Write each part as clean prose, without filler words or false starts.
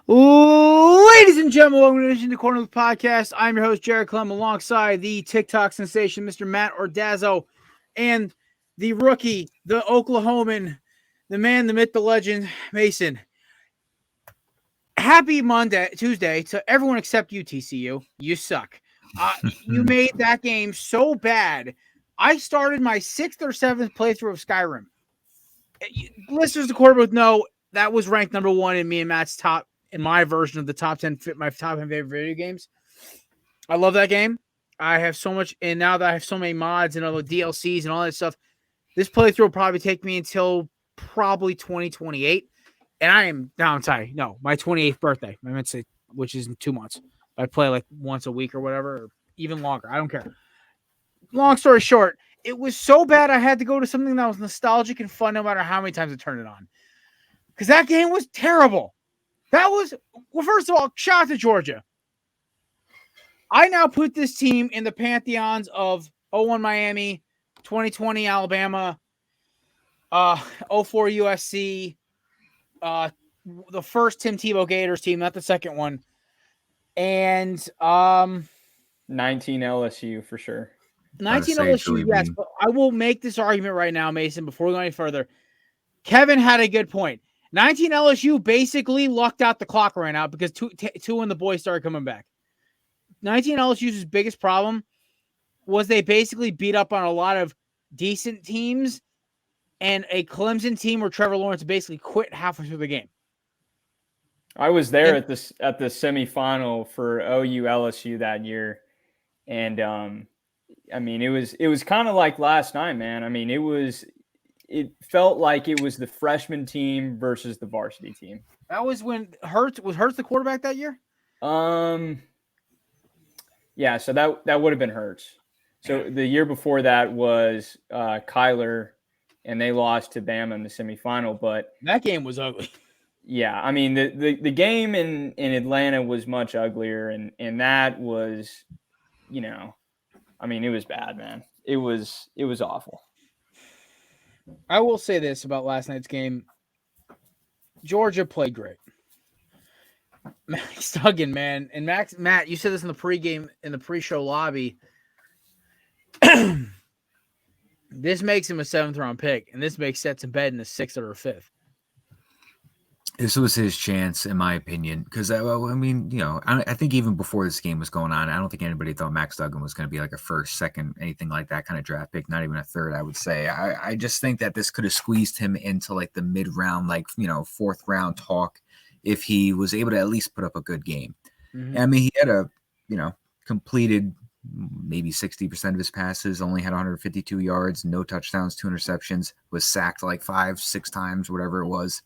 Ladies and gentlemen, welcome to the Korner podcast. I'm your host, Jared Clem, alongside the TikTok sensation, Mr. Matt Ordazzo, and the rookie, the Oklahoman, the man, the myth, the legend, Mason. Happy Tuesday to everyone except you, TCU. You suck. You made that game so bad. I started my 6th or 7th playthrough of Skyrim. Listeners to Korner know that was ranked number 1 in me and Matt's top. In my version of the top 10, my top 10 favorite video games. I love that game. I have so much, and now that I have so many mods and all the DLCs and all that stuff, this playthrough will probably take me until probably 2028. And I am down tight. No, my 28th birthday. I meant to say, which is in 2 months. I play like once a week or whatever, or even longer. I don't care. Long story short, it was so bad I had to go to something that was nostalgic and fun no matter how many times I turned it on. Because that game was terrible. That was, well, first of all, shout out to Georgia. I now put this team in the pantheons of 01 Miami, 2020 Alabama, 04 USC, the first Tim Tebow Gators team, not the second one, and 19 LSU for sure. 19 LSU, yes, but I will make this argument right now, Mason, before we go any further. Kevin had a good point. 19 LSU basically lucked out, the clock ran out because two and the boys started coming back. 19 LSU's biggest problem was they basically beat up on a lot of decent teams and a Clemson team where Trevor Lawrence basically quit halfway through the game. I was there at the semifinal for OU LSU that year, and I mean it was kind of like last night, man. I mean it felt like it was the freshman team versus the varsity team. That was when Hurts the quarterback that year? Yeah, so that would have been Hurts. So the year before that was Kyler, and they lost to Bama in the semifinal. But that game was ugly. Yeah, I mean the game in Atlanta was much uglier, and that was, I mean it was bad, man. It was awful. I will say this about last night's game. Georgia played great. Max Duggan, man. And Matt, you said this in the pre-show lobby. This makes him a 7th round pick, and this sets him bed in the 6th or 5th. This was his chance, in my opinion, because I mean, I think even before this game was going on, I don't think anybody thought Max Duggan was going to be like a 1st, 2nd, anything like that kind of draft pick, not even a 3rd, I would say. I just think that this could have squeezed him into like the mid-round, 4th round talk if he was able to at least put up a good game. Mm-hmm. I mean, he had completed maybe 60% of his passes, only had 152 yards, no touchdowns, 2 interceptions, was sacked like 5-6 times, whatever it was.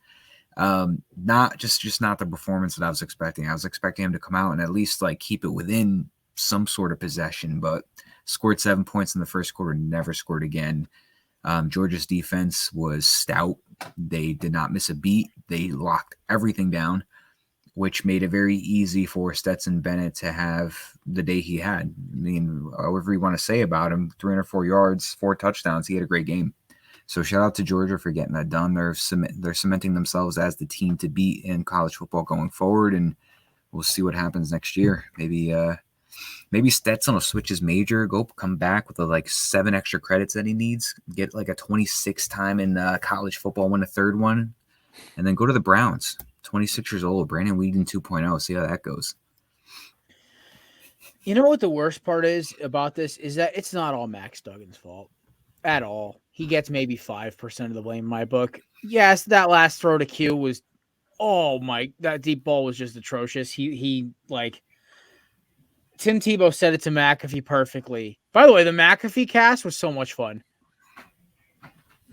Not the performance that I was expecting. I was expecting him to come out and at least keep it within some sort of possession, but scored 7 points in the first quarter, never scored again. Georgia's defense was stout. They did not miss a beat. They locked everything down, which made it very easy for Stetson Bennett to have the day he had. I mean, however you want to say about him, 304 yards, 4 touchdowns. He had a great game. So shout out to Georgia for getting that done. They're cementing themselves as the team to beat in college football going forward, and we'll see what happens next year. Maybe Stetson will switch his major, come back with the 7 extra credits that he needs, get a 26 time in college football, win a 3rd one, and then go to the Browns. 26 years old, Brandon Weeden 2.0. See how that goes. You know what the worst part is about this is that it's not all Max Duggan's fault at all. He gets maybe 5% of the blame in my book. Yes, that last throw to Q was, that deep ball was just atrocious. He Tim Tebow said it to McAfee perfectly. By the way, the McAfee cast was so much fun.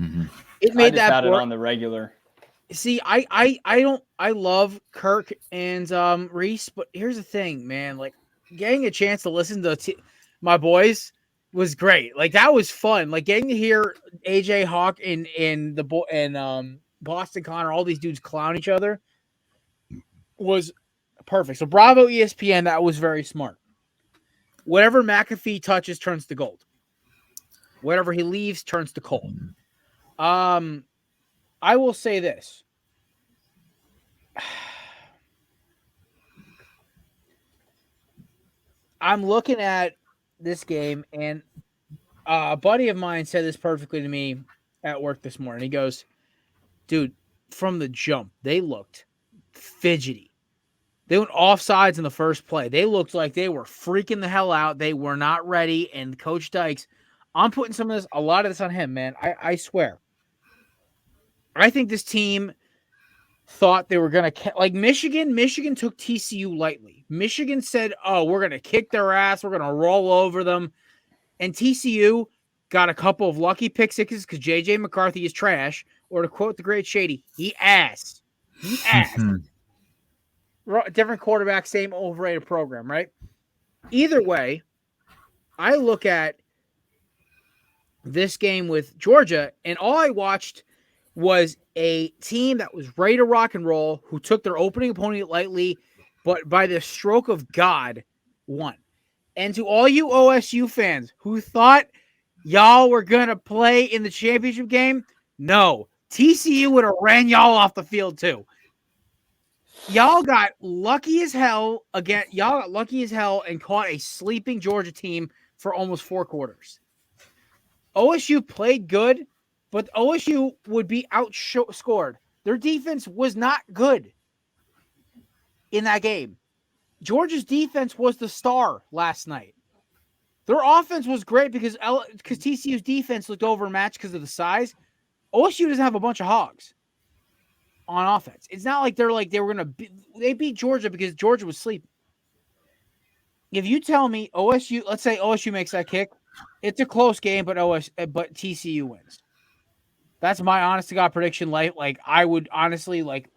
Mm-hmm. It made I just had it on the regular. See, I love Kirk and Reese, but here's the thing, man. Getting a chance to listen to my boys was great. That was fun. Getting to hear AJ Hawk and Boston Connor, all these dudes clown each other was perfect. So bravo ESPN, that was very smart. Whatever McAfee touches turns to gold. Whatever he leaves turns to coal. I will say this. I'm looking at this game, and a buddy of mine said this perfectly to me at work this morning. He goes, dude, from the jump, they looked fidgety. They went offsides in the first play. They looked like they were freaking the hell out. They were not ready. And Coach Dykes, I'm putting a lot of this on him, man. I swear. I think this team thought they were going to, like Michigan took TCU lightly. Michigan said, oh, we're going to kick their ass. We're going to roll over them. And TCU got a couple of lucky pick sixes because J.J. McCarthy is trash. Or to quote the great Shady, he ass. He ass. Different quarterback, same overrated program, right? Either way, I look at this game with Georgia, and all I watched was a team that was ready to rock and roll, who took their opening opponent lightly, but by the stroke of God, won. And to all you OSU fans who thought y'all were going to play in the championship game, no. TCU would have ran y'all off the field too. Y'all got lucky as hell again. Y'all got lucky as hell and caught a sleeping Georgia team for almost 4 quarters. OSU played good, but OSU would be outscored. Their defense was not good in that game. Georgia's defense was the star last night. Their offense was great because TCU's defense looked overmatched because of the size. OSU doesn't have a bunch of hogs on offense. It's not like they were going to they beat Georgia because Georgia was sleeping. If you tell me OSU, let's say OSU makes that kick, it's a close game, but TCU wins. That's my honest to God prediction. Like I would honestly like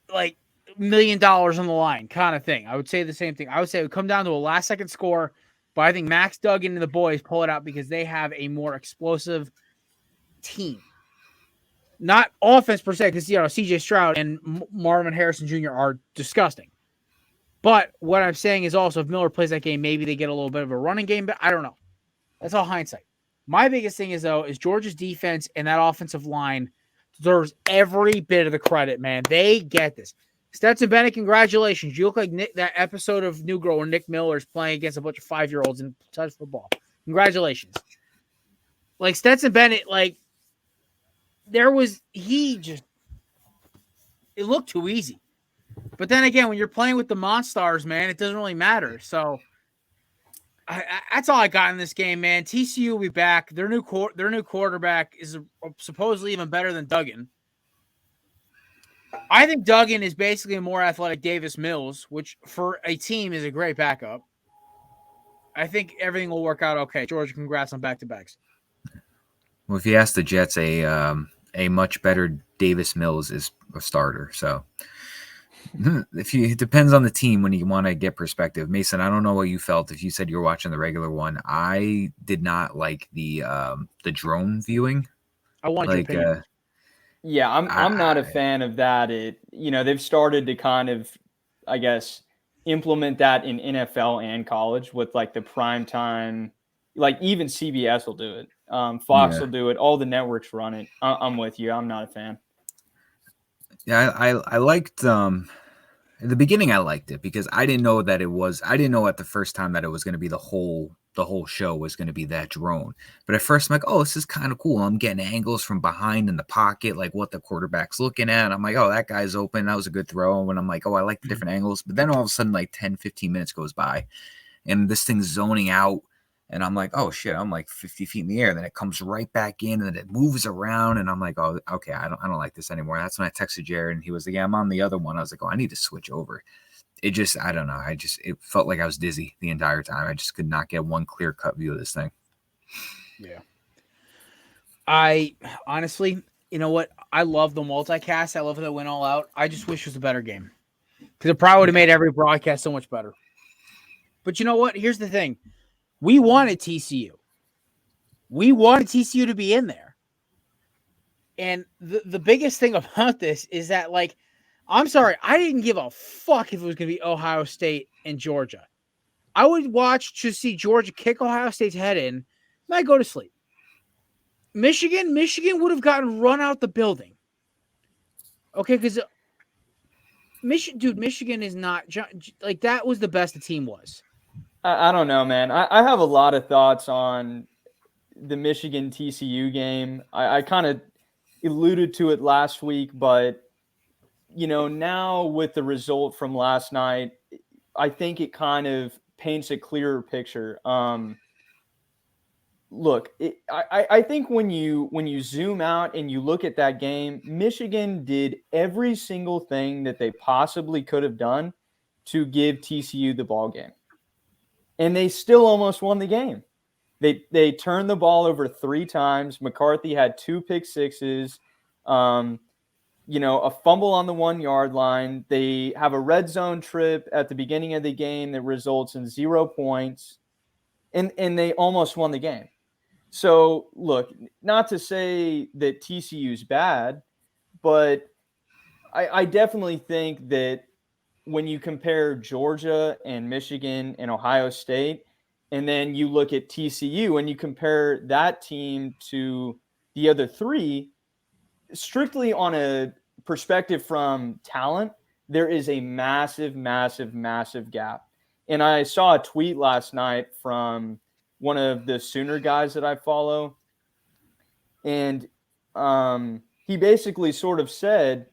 $1 million on the line kind of thing. I would say the same thing. I would say it would come down to a last second score, but I think Max Duggan and the boys pull it out because they have a more explosive team. Not offense per se, because CJ Stroud and Marvin Harrison Jr. are disgusting. But what I'm saying is also if Miller plays that game, maybe they get a little bit of a running game, but I don't know. That's all hindsight. My biggest thing is Georgia's defense and that offensive line deserves every bit of the credit, man. They get this. Stetson Bennett, congratulations. You look like that episode of New Girl where Nick Miller is playing against a bunch of 5-year-olds in touch football. Congratulations. Like Stetson Bennett, it looked too easy. But then again, when you're playing with the Monstars, man, it doesn't really matter. So that's all I got in this game, man. TCU will be back. Their new quarterback is supposedly even better than Duggan. I think Duggan is basically a more athletic Davis Mills, which for a team is a great backup. I think everything will work out okay. Georgia, congrats on back-to-backs. Well, if you ask the Jets, a much better Davis Mills is a starter. So it depends on the team when you want to get perspective. Mason, I don't know what you felt if you said you were watching the regular one. I did not like the drone viewing. I want your opinion. Yeah, I'm not a fan of that. They've started to kind of, I guess, implement that in NFL and college with the prime time. Even CBS will do it. Fox will do it. All the networks run it. I'm with you. I'm not a fan. Yeah, I liked in the beginning. I liked it because I didn't know at the first time that it was going to be the whole show was going to be that drone. But at first I'm like, oh, this is kind of cool. I'm getting angles from behind in the pocket, like what the quarterback's looking at. I'm like, oh, that guy's open. That was a good throw. And when I'm like, oh, I like the different angles. But then all of a sudden 10, 15 minutes goes by and this thing's zoning out. And I'm like, oh shit, I'm 50 feet in the air. Then it comes right back in and then it moves around. And I'm like, oh, okay, I don't like this anymore. That's when I texted Jared and he was like, yeah, I'm on the other one. I was like, oh, I need to switch over. It just, I don't know. It felt like I was dizzy the entire time. I just could not get one clear cut view of this thing. Yeah. I honestly, you know what? I love the multicast. I love that it went all out. I just wish it was a better game because it probably would have made every broadcast so much better. But you know what? Here's the thing. We wanted TCU. We wanted TCU to be in there. And the biggest thing about this is that, I'm sorry, I didn't give a fuck if it was going to be Ohio State and Georgia. I would watch to see Georgia kick Ohio State's head in, and I'd go to sleep. Michigan would have gotten run out the building. Okay, because Michigan is not that was the best the team was. I don't know, man. I have a lot of thoughts on the Michigan TCU game. I kind of alluded to it last week, but now with the result from last night, I think it kind of paints a clearer picture. Look, I think when you zoom out and you look at that game, Michigan did every single thing that they possibly could have done to give TCU the ball game, and they still almost won the game. They turned the ball over 3 times. McCarthy had 2 pick sixes. A fumble on the 1-yard line. They have a red zone trip at the beginning of the game that results in 0 points, and they almost won the game. So, look, not to say that TCU's bad, but I definitely think that when you compare Georgia and Michigan and Ohio State, and then you look at TCU and you compare that team to the other 3, strictly on a perspective from talent, there is a massive, massive, massive gap. And I saw a tweet last night from one of the Sooner guys that I follow. And he basically sort of said,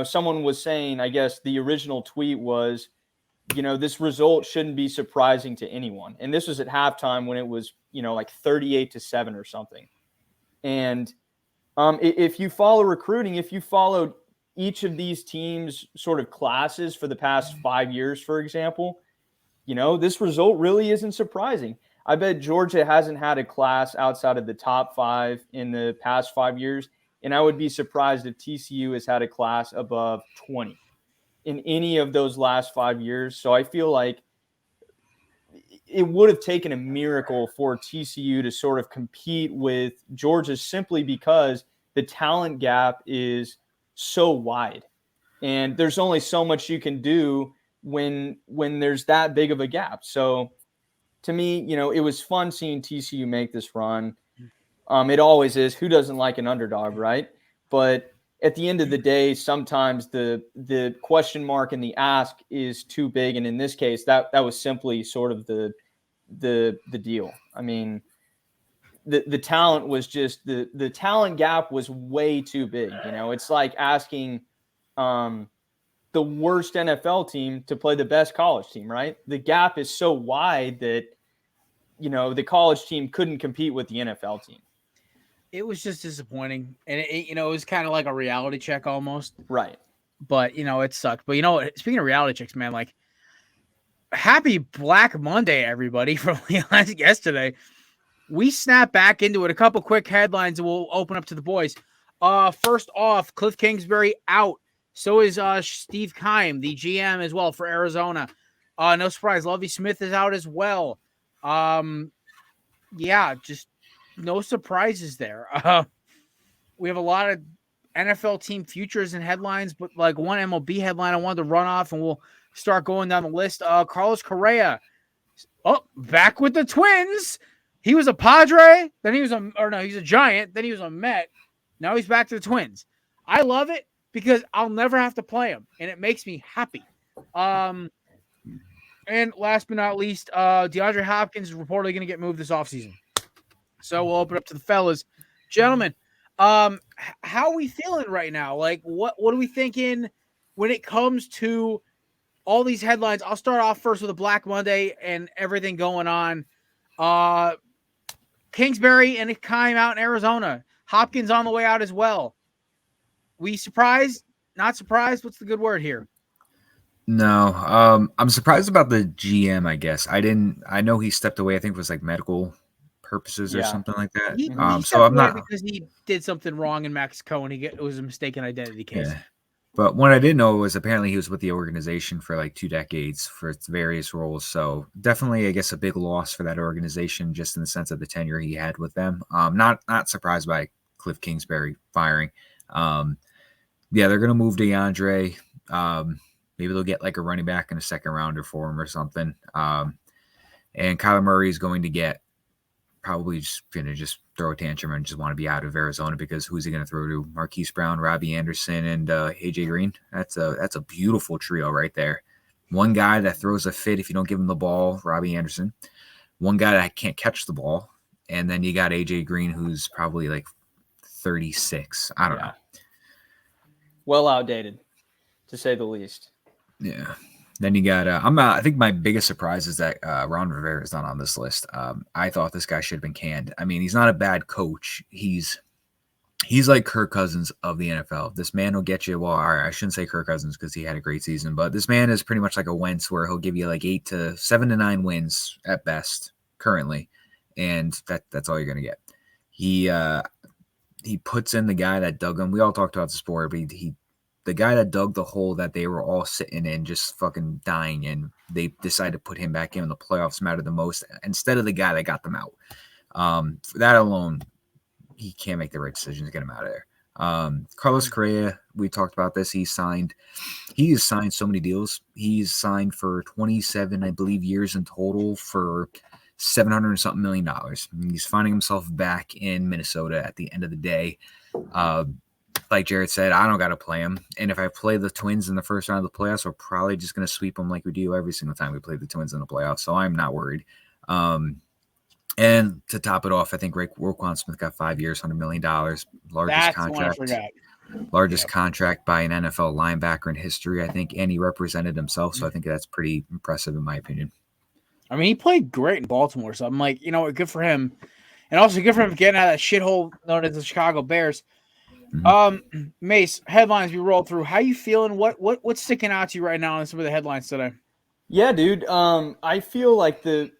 someone was saying, I guess the original tweet was, this result shouldn't be surprising to anyone. And this was at halftime when it was, like 38-7 or something. And if you follow recruiting, if you followed each of these teams' sort of classes for the past 5 years, for example, this result really isn't surprising. I bet Georgia hasn't had a class outside of the top 5 in the past 5 years, and I would be surprised if TCU has had a class above 20 in any of those last 5 years. So I feel like it would have taken a miracle for TCU to sort of compete with Georgia simply because the talent gap is so wide. And there's only so much you can do when there's that big of a gap. So to me, it was fun seeing TCU make this run. It always is. Who doesn't like an underdog, right? But at the end of the day, sometimes the question mark and the ask is too big. And in this case, that was simply sort of the deal. I mean, the talent was just the talent gap was way too big. It's like asking the worst NFL team to play the best college team, right? The gap is so wide that, the college team couldn't compete with the NFL team. It was just disappointing. And it was kind of like a reality check almost. Right. But, it sucked. But, speaking of reality checks, man, like, happy Black Monday, everybody, from yesterday. We snap back into it. A couple quick headlines and we'll open up to the boys. First off, Cliff Kingsbury out. So is Steve Keim, the GM as well for Arizona. No surprise, Lovie Smith is out as well. Just no surprises there. We have a lot of NFL team futures and headlines, but like one MLB headline I wanted to run off, and we'll start going down the list. Carlos Correa, back with the Twins. He was a Padre, then he's a Giant, then he was a Met. Now he's back to the Twins. I love it because I'll never have to play him, and it makes me happy. And last but not least, DeAndre Hopkins is reportedly going to get moved this offseason. So we'll open up to the fellas. Gentlemen, how are we feeling right now? Like, what are we thinking when it comes to all these headlines? I'll start off first with a Black Monday and everything going on. Kingsbury and Keim out in Arizona. Hopkins on the way out as well. We surprised? Not surprised? What's the good word here? No. I'm surprised about the GM, I guess. I know he stepped away. I think it was like medical purposes or something like that. He so I'm not, because he did something wrong in Mexico and it was a mistaken identity case. Yeah. But what I didn't know was apparently he was with the organization for like 2 decades for its various roles. So definitely, I guess, a big loss for that organization, just in the sense of the tenure he had with them. Not surprised by Cliff Kingsbury firing. They're going to move DeAndre. Maybe they'll get like a running back in a second rounder for him or something. And Kyler Murray is going to get probably just going to just throw a tantrum and just want to be out of Arizona, because who's he going to throw to? Marquise Brown, Robbie Anderson, and AJ Green. That's a beautiful trio right there. One guy that throws a fit if you don't give him the ball, Robbie Anderson. One guy that can't catch the ball. And then you got AJ Green, who's probably like 36. I don't know. Well outdated, to say the least. Yeah. Then you got I think my biggest surprise is that Ron Rivera is not on this list. I thought this guy should have been canned. I mean, he's not a bad coach. He's like Kirk Cousins of the NFL. This man will get you. Well, I shouldn't say Kirk Cousins because he had a great season, but this man is pretty much like a Wentz, where he'll give you like 7 to 9 wins at best currently, and that's all you're gonna get. He puts in the guy that dug him. We all talked about the sport, but the guy that dug the hole that they were all sitting in, just fucking dying, and they decided to put him back in when the playoffs mattered the most instead of the guy that got them out. For that alone, he can't make the right decision to get him out of there. Carlos Correa, we talked about this. He has signed so many deals. He's signed for 27, I believe, years in total for $700 and something million. He's finding himself back in Minnesota at the end of the day. Like Jared said, I don't got to play him. And if I play the Twins in the first round of the playoffs, we're probably just going to sweep them like we do every single time we play the Twins in the playoffs. So I'm not worried. And to top it off, I think Roquan Smith got 5 years, $100 million, largest contract by an NFL linebacker in history, I think, and he represented himself. So I think that's pretty impressive in my opinion. I mean, he played great in Baltimore, so I'm like, good for him, and also good for him getting out of that shithole known as the Chicago Bears. Mm-hmm. Mace, headlines we rolled through. How you feeling? What's sticking out to you right now in some of the headlines today? Yeah, dude. I feel like we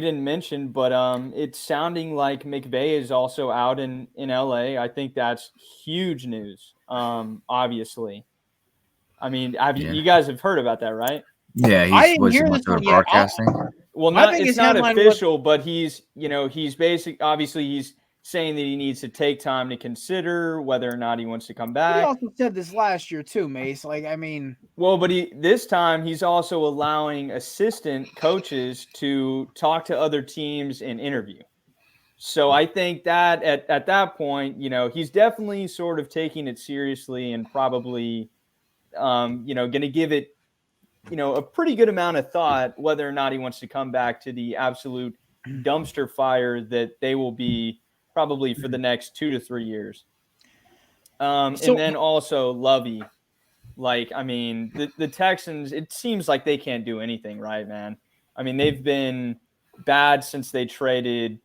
didn't mention, but it's sounding like McVay is also out in LA. I think that's huge news. Obviously, I mean, you guys have heard about that, right? Yeah, I didn't hear this one yet. Broadcasting. Well, it's not official, but he's saying that he needs to take time to consider whether or not he wants to come back. He also said this last year too, Mace. Well, but this time he's also allowing assistant coaches to talk to other teams and interview. So I think that at that point, he's definitely sort of taking it seriously and probably, going to give it, a pretty good amount of thought whether or not he wants to come back to the absolute dumpster fire that they will be probably for the next 2 to 3 years. And then also Lovey. The Texans, it seems like they can't do anything right, man. I mean, they've been bad since they traded.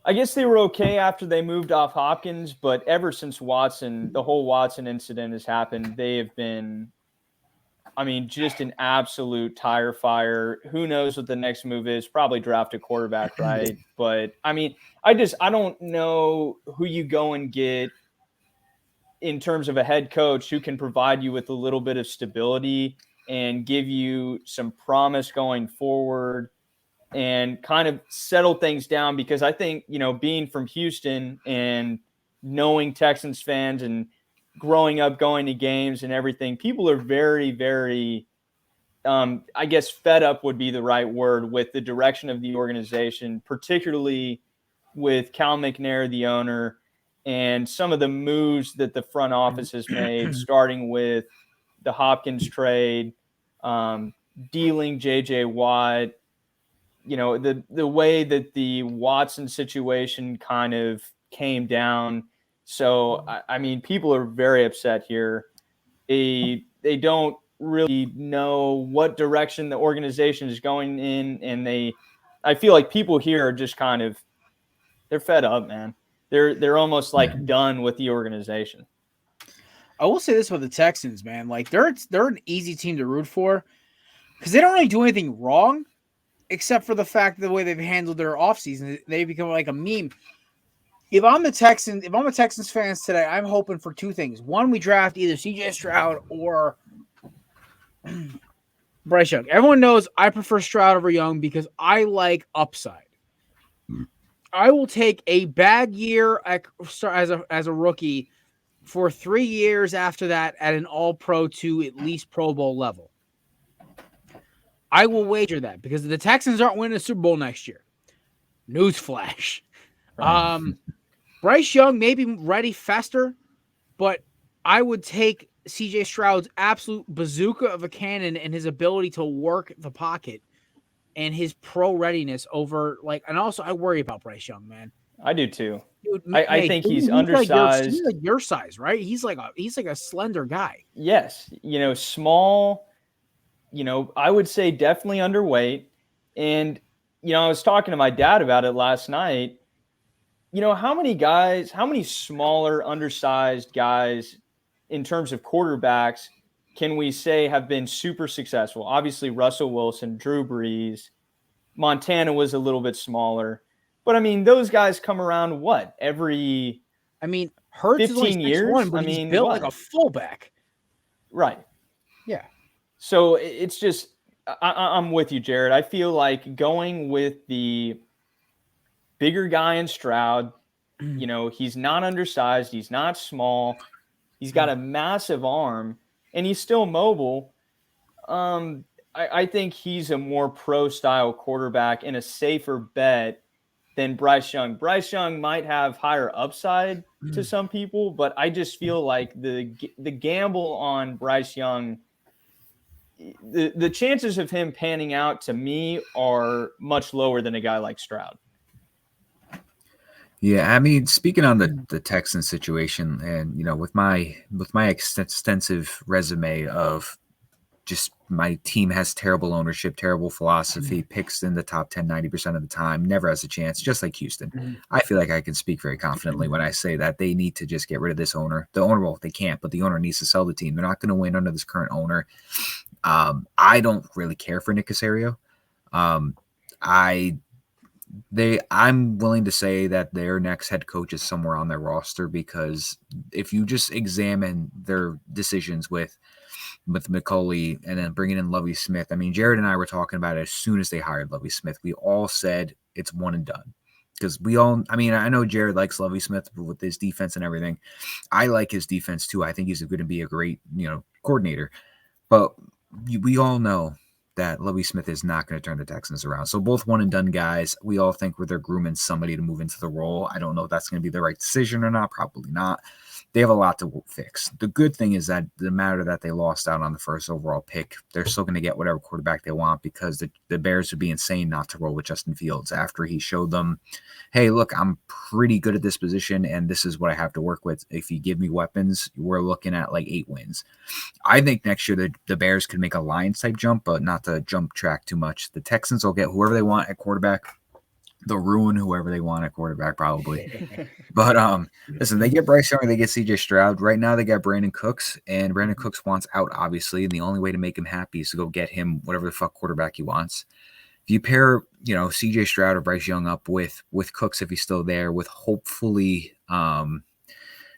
I guess they were okay after they moved off Hopkins, but ever since the whole Watson incident has happened, they have been, just an absolute tire fire. Who knows what the next move is? Probably draft a quarterback, right? But, I don't know who you go and get in terms of a head coach who can provide you with a little bit of stability and give you some promise going forward and kind of settle things down. Because I think, being from Houston and knowing Texans fans and growing up going to games and everything, people are very, very, I guess fed up would be the right word with the direction of the organization, particularly with Cal McNair, the owner, and some of the moves that the front office has made, starting with the Hopkins trade, dealing J.J. Watt, the way that the Watson situation kind of came down. So, people are very upset here. They don't really know what direction the organization is going in, and I feel like people here are just kind of, they're fed up, man. They're almost like done with the organization. I will say this with the Texans, man. They're an easy team to root for because they don't really do anything wrong, except for the fact of the way they've handled their offseason. They become like a meme. If I'm the Texans fans today, I'm hoping for two things. One, we draft either CJ Stroud or Bryce Young. Everyone knows I prefer Stroud over Young because I like upside. I will take a bad year as a rookie for 3 years after that at an all-pro to at least Pro Bowl level. I will wager that because the Texans aren't winning a Super Bowl next year. Newsflash. Right. Bryce Young may be ready faster, but I would take CJ Stroud's absolute bazooka of a cannon and his ability to work the pocket and his pro readiness over and also I worry about Bryce Young, man. I do too. Dude, I think he's undersized. He's like your size, right? He's like a slender guy. Yes, small. I would say definitely underweight. And I was talking to my dad about it last night. How many smaller, undersized guys in terms of quarterbacks can we say have been super successful? Obviously, Russell Wilson, Drew Brees, Montana was a little bit smaller. But, I mean, those guys come around, every Hurts 15 is years? But he's built like a fullback. Right. Yeah. So it's just I'm with you, Jared. I feel like going with the bigger guy in Stroud, he's not undersized. He's not small. He's got a massive arm, and he's still mobile. I think he's a more pro-style quarterback and a safer bet than Bryce Young. Bryce Young might have higher upside to some people, but I just feel like the gamble on Bryce Young, the chances of him panning out to me are much lower than a guy like Stroud. Yeah, speaking on the Texans situation, and with my extensive resume of just my team has terrible ownership, terrible philosophy, picks in the top 10, 90% of the time, never has a chance, just like Houston. I feel like I can speak very confidently when I say that they need to just get rid of this owner. The owner, well, they can't, but the owner needs to sell the team. They're not going to win under this current owner. I don't really care for Nick Caserio. I'm willing to say that their next head coach is somewhere on their roster, because if you just examine their decisions with McCauley and then bringing in Lovie Smith, Jared and I were talking about it as soon as they hired Lovie Smith. We all said it's one and done, because I know Jared likes Lovie Smith with his defense and everything. I like his defense too. I think he's going to be a great, coordinator, but we all know that Lovie Smith is not going to turn the Texans around. So both one and done guys. We all think they're grooming somebody to move into the role. I don't know if that's going to be the right decision or not. Probably not. They have a lot to fix. The good thing is that the matter that they lost out on the first overall pick, they're still going to get whatever quarterback they want, because the Bears would be insane not to roll with Justin Fields after he showed them, hey, look, I'm pretty good at this position, and this is what I have to work with. If you give me weapons, we're looking at like 8 wins. I think next year the Bears could make a Lions-type jump, but not to jump track too much. The Texans will get whoever they want at quarterback. They'll ruin whoever they want at quarterback, probably. But listen, they get Bryce Young, they get CJ Stroud. Right now they got Brandon Cooks, and Brandon Cooks wants out, obviously, and the only way to make him happy is to go get him whatever the fuck quarterback he wants. If you pair, CJ Stroud or Bryce Young up with Cooks, if he's still there, with hopefully John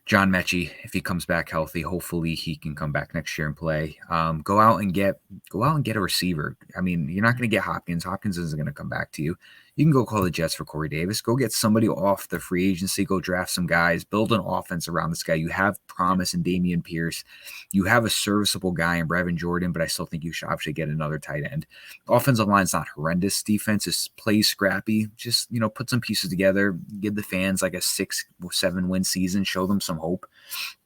Mechie, if he comes back healthy, hopefully he can come back next year and play. Go out and get a receiver. You're not going to get Hopkins. Hopkins isn't going to come back to you. You can go call the Jets for Corey Davis. Go get somebody off the free agency. Go draft some guys. Build an offense around this guy. You have promise in Dameon Pierce. You have a serviceable guy in Brevin Jordan, but I still think you should obviously get another tight end. Offensive line's not horrendous. Defense is plays scrappy. Just, put some pieces together. Give the fans like a 6-7 win season. Show them some hope.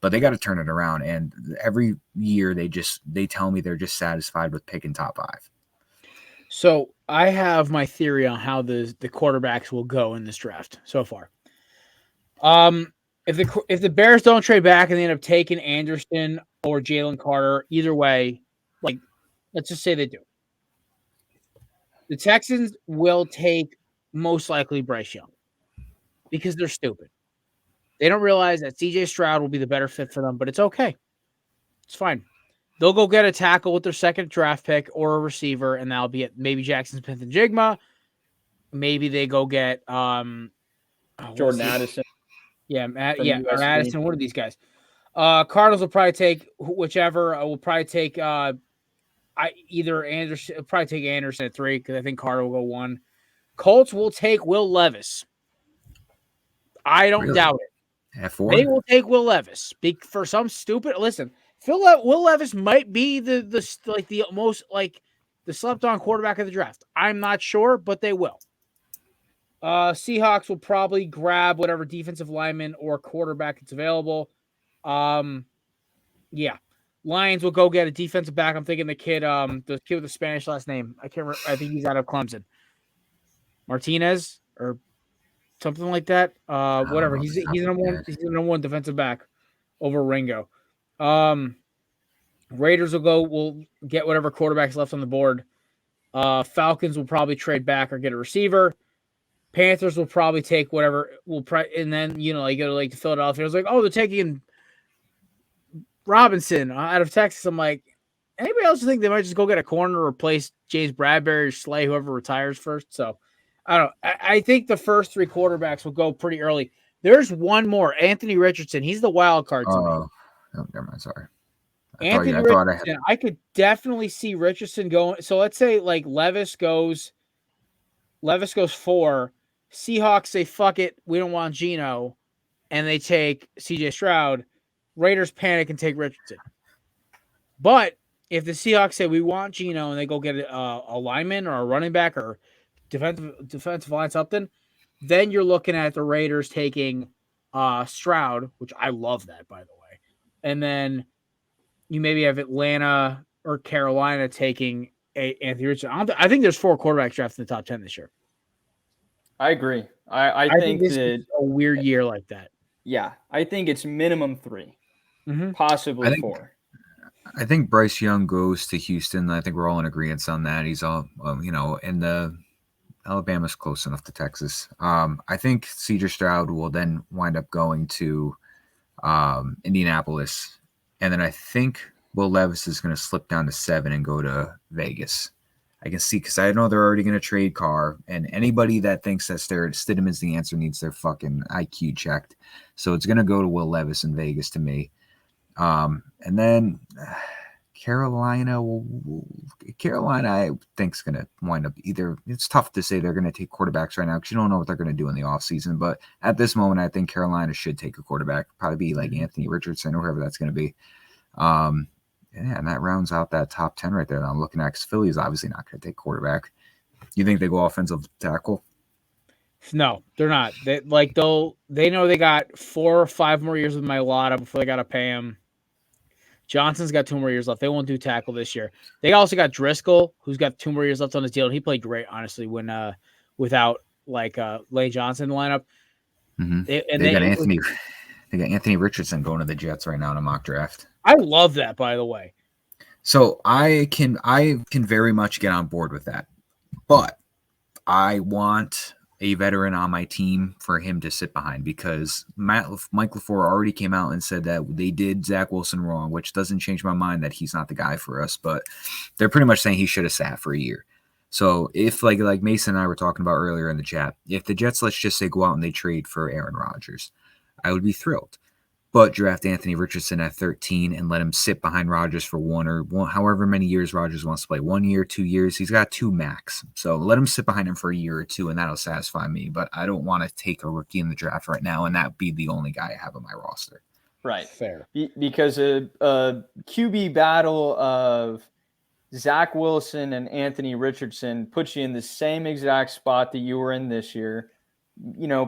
But they got to turn it around. And every year they tell me they're just satisfied with picking top 5. So I have my theory on how the quarterbacks will go in this draft so far. If the Bears don't trade back and they end up taking Anderson or Jalen Carter, either way, let's just say they do. The Texans will take most likely Bryce Young, because they're stupid. They don't realize that CJ Stroud will be the better fit for them, but it's okay. It's fine. They'll go get a tackle with their second draft pick or a receiver, and that'll be it. Maybe Jackson Smith and Jigma. Maybe they go get Jordan Addison. Yeah, or Addison. One of these guys. Cardinals will probably take whichever. Will probably take either Anderson. Probably take Anderson at 3, because I think Carter will go 1. Colts will take Will Levis. I don't doubt it. At 4? They will take Will Levis for some stupid. Listen, Will Levis might be the most slept on quarterback of the draft. I'm not sure, but they will. Seahawks will probably grab whatever defensive lineman or quarterback that's available. Yeah. Lions will go get a defensive back. I'm thinking the kid with the Spanish last name. I can't remember. I think he's out of Clemson. Martinez or something like that. Whatever. He's the number one defensive back over Ringo. Raiders will get whatever quarterbacks left on the board. Falcons will probably trade back or get a receiver. Panthers will probably take whatever and then you go to Philadelphia. I was like, oh, they're taking Robinson out of Texas. I'm like, anybody else think they might just go get a corner or replace James Bradbury or Slay, whoever retires first? So I don't know. I think the first 3 quarterbacks will go pretty early. There's one more, Anthony Richardson. He's the wild card to me. Oh, never mind. Sorry. I could definitely see Richardson going. So let's say Levis goes 4. Seahawks say, fuck it, we don't want Geno, and they take CJ Stroud. Raiders panic and take Richardson. But if the Seahawks say we want Geno and they go get a lineman or a running back or defensive line something, then you're looking at the Raiders taking Stroud, which I love that, by the way. And then you maybe have Atlanta or Carolina taking Anthony Richardson. I think there's 4 quarterbacks drafted in the top 10 this year. I agree. I think this is a weird year like that. Yeah, I think it's minimum 3, possibly 4. I think Bryce Young goes to Houston. I think we're all in agreement on that. He's all, and the Alabama's close enough to Texas. I think CJ Stroud will then wind up going to Indianapolis. And then I think Will Levis is going to slip down to 7 and go to Vegas. I can see, because I know they're already going to trade Carr, and anybody that thinks that Stidham is the answer needs their fucking IQ checked. So it's going to go to Will Levis in Vegas to me. And then Carolina, I think is going to wind up either. It's tough to say they're going to take quarterbacks right now because you don't know what they're going to do in the offseason. But at this moment, I think Carolina should take a quarterback, probably be like Anthony Richardson or whoever that's going to be. And that rounds out that top 10 right there that I'm looking at, because Philly is obviously not going to take quarterback. You think they go offensive tackle? No, they're not. They know they got 4 or 5 more years with Mailata before they got to pay him. Johnson's got 2 more years left. They won't do tackle this year. They also got Driscoll, who's got 2 more years left on his deal, and he played great, honestly, when without Lane Johnson in the lineup. Mm-hmm. They got Anthony Richardson going to the Jets right now in a mock draft. I love that, by the way. So I can very much get on board with that, but I want a veteran on my team for him to sit behind, because Mike LaFleur already came out and said that they did Zach Wilson wrong, which doesn't change my mind that he's not the guy for us, but they're pretty much saying he should have sat for a year. So if like Mason and I were talking about earlier in the chat, if the Jets, let's just say, go out and they trade for Aaron Rodgers, I would be thrilled. But draft Anthony Richardson at 13 and let him sit behind Rodgers for however many years Rodgers wants to play. 1 year, 2 years. He's got 2 max. So let him sit behind him for a year or 2, and that'll satisfy me. But I don't want to take a rookie in the draft right now, and that be the only guy I have on my roster. Right. Fair. Because a QB battle of Zach Wilson and Anthony Richardson puts you in the same exact spot that you were in this year.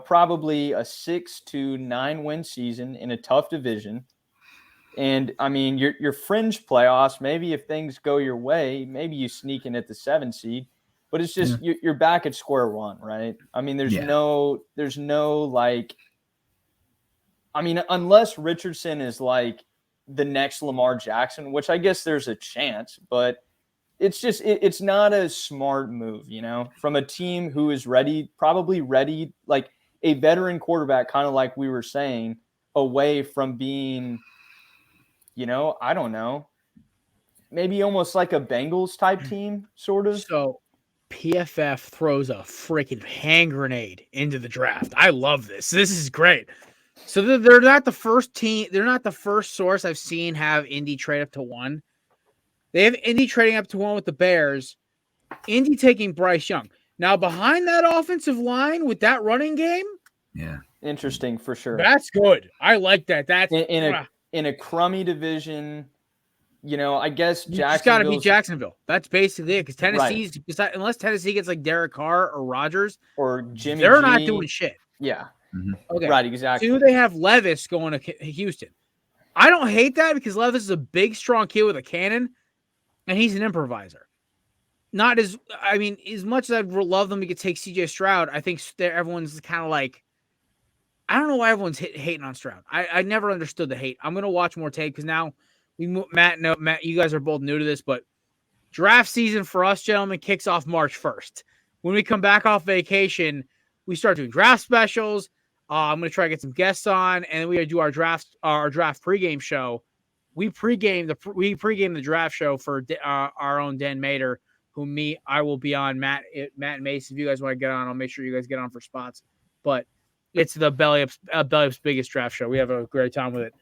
Probably a 6 to 9 win season in a tough division. And I mean, your fringe playoffs, maybe if things go your way, maybe you sneak in at the 7 seed, but it's just, you're back at square one, right? I mean, there's no unless Richardson is like the next Lamar Jackson, which I guess there's a chance, but it's not a smart move, from a team who is probably ready, like a veteran quarterback, kind of like we were saying, away from being, I don't know, maybe almost like a Bengals type team, sort of. So PFF throws a freaking hand grenade into the draft. I love this. This is great. So they're not the first team. They're not the first source I've seen have Indy trade up to 1. They have Indy trading up to 1 with the Bears. Indy taking Bryce Young. Now, behind that offensive line with that running game. Yeah. Interesting for sure. That's good. I like that. That's in a crummy division. I guess you just got to beat Jacksonville. That's basically it. Because Tennessee's, unless Tennessee gets like Derek Carr or Rodgers or Jimmy, they're not doing shit. Yeah. Mm-hmm. Okay. Right. Exactly. 2, they have Levis going to Houston. I don't hate that because Levis is a big, strong kid with a cannon, and he's an improviser. Not as much as I'd love them to take CJ Stroud, I think everyone's kind of like, I don't know why everyone's hating on Stroud. I never understood the hate. I'm going to watch more tape because now Matt, you guys are both new to this, but draft season for us, gentlemen, kicks off March 1st. When we come back off vacation, we start doing draft specials. I'm going to try to get some guests on, and then we got to do our draft pregame show. We pregame the draft show for our own Dan Mater, I will be on. Matt and Mason, if you guys want to get on, I'll make sure you guys get on for spots. But it's the Belly Up's biggest draft show. We have a great time with it.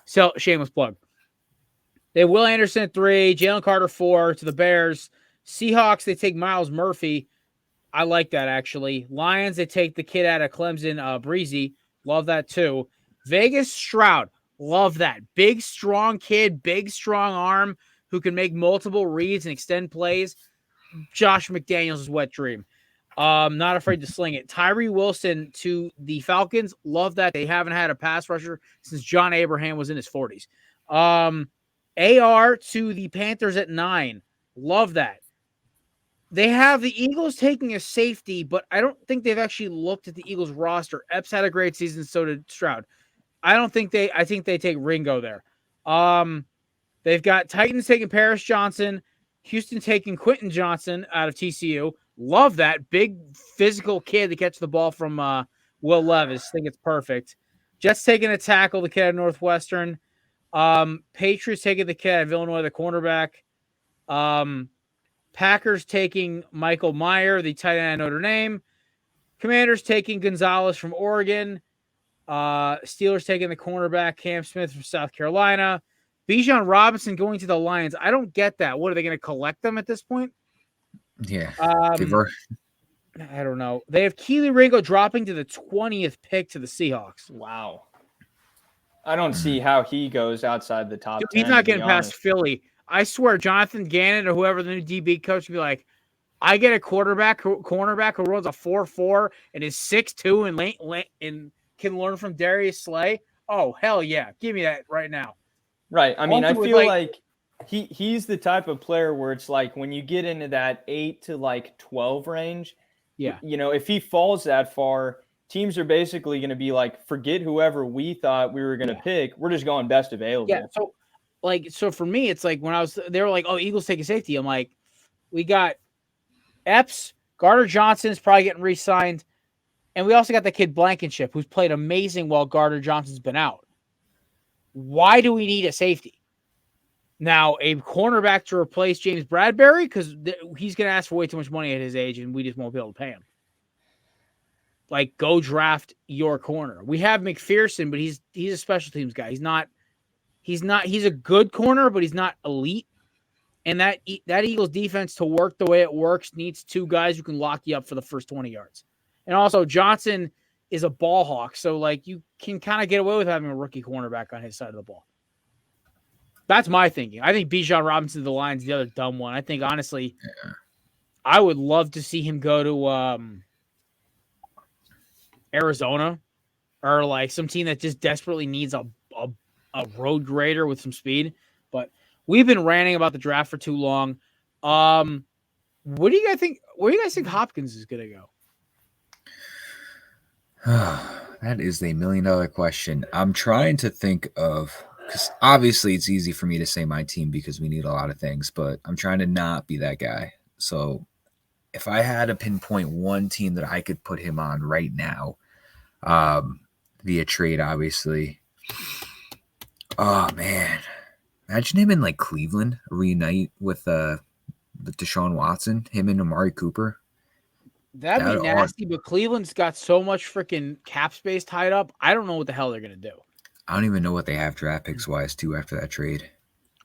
So shameless plug. They have Will Anderson at 3, Jalen Carter 4 to the Bears. Seahawks, they take Miles Murphy. I like that, actually. Lions, they take the kid out of Clemson, Breezy. Love that, too. Vegas, Stroud. Love that. Big, strong kid, big, strong arm who can make multiple reads and extend plays. Josh McDaniels' wet dream. Not afraid to sling it. Tyree Wilson to the Falcons. Love that. They haven't had a pass rusher since John Abraham was in his 40s. AR to the Panthers at 9. Love that. They have the Eagles taking a safety, but I don't think they've actually looked at the Eagles roster. Epps had a great season, so did Stroud. I think they take Ringo there. They've got Titans taking Paris Johnson, Houston taking Quentin Johnson out of TCU. Love that. Big physical kid to catch the ball from Will Levis. Think it's perfect. Jets taking a tackle, the kid at Northwestern. Patriots taking the kid of Illinois, the cornerback. Packers taking Michael Meyer, the tight end at Notre Dame. Commanders taking Gonzalez from Oregon. Steelers taking the cornerback Cam Smith from South Carolina. Bijan Robinson going to the Lions. I don't get that. What, are they going to collect them at this point? Yeah. I don't know. They have Keely Ringo dropping to the 20th pick to the Seahawks. Wow. I don't see how he goes outside the top 10. He's not getting past Philly. I swear, Jonathan Gannon or whoever the new DB coach would be like, I get a cornerback who runs a 4.4 and is 6'2" and can learn from Darius Slay. Oh, hell yeah. Give me that right now. Right. I mean, I feel like he's the type of player where it's like when you get into that 8 to 12 range, yeah, if he falls that far, teams are basically going to be like, forget whoever we thought we were going to pick. We're just going best available. Yeah. So for me, it's like when they were like, oh, Eagles take a safety. I'm like, we got Epps, Gardner Johnson's probably getting re-signed. And we also got the kid Blankenship, who's played amazing while Gardner Johnson's been out. Why do we need a safety? Now, a cornerback to replace James Bradbury, because he's going to ask for way too much money at his age, and we just won't be able to pay him. Like, go draft your corner. We have McPherson, but he's a special teams guy. He's a good corner, but he's not elite. And that Eagles defense, to work the way it works, needs 2 guys who can lock you up for the first 20 yards. And also, Johnson is a ball hawk, so you can kind of get away with having a rookie cornerback on his side of the ball. That's my thinking. I think Bijan Robinson to the Lions is the other dumb one. I think, honestly, I would love to see him go to Arizona or some team that just desperately needs a road grader with some speed. But we've been ranting about the draft for too long. What do you guys think? Where do you guys think Hopkins is going to go? That is a $1 million question. I'm trying to think of, because obviously it's easy for me to say my team because we need a lot of things, but I'm trying to not be that guy. So if I had to pinpoint one team that I could put him on right now, via trade, obviously. Oh man, imagine him in Cleveland, reunite with Deshaun Watson, him and Amari Cooper. That'd be nasty, but Cleveland's got so much freaking cap space tied up. I don't know what the hell they're going to do. I don't even know what they have draft picks wise too after that trade.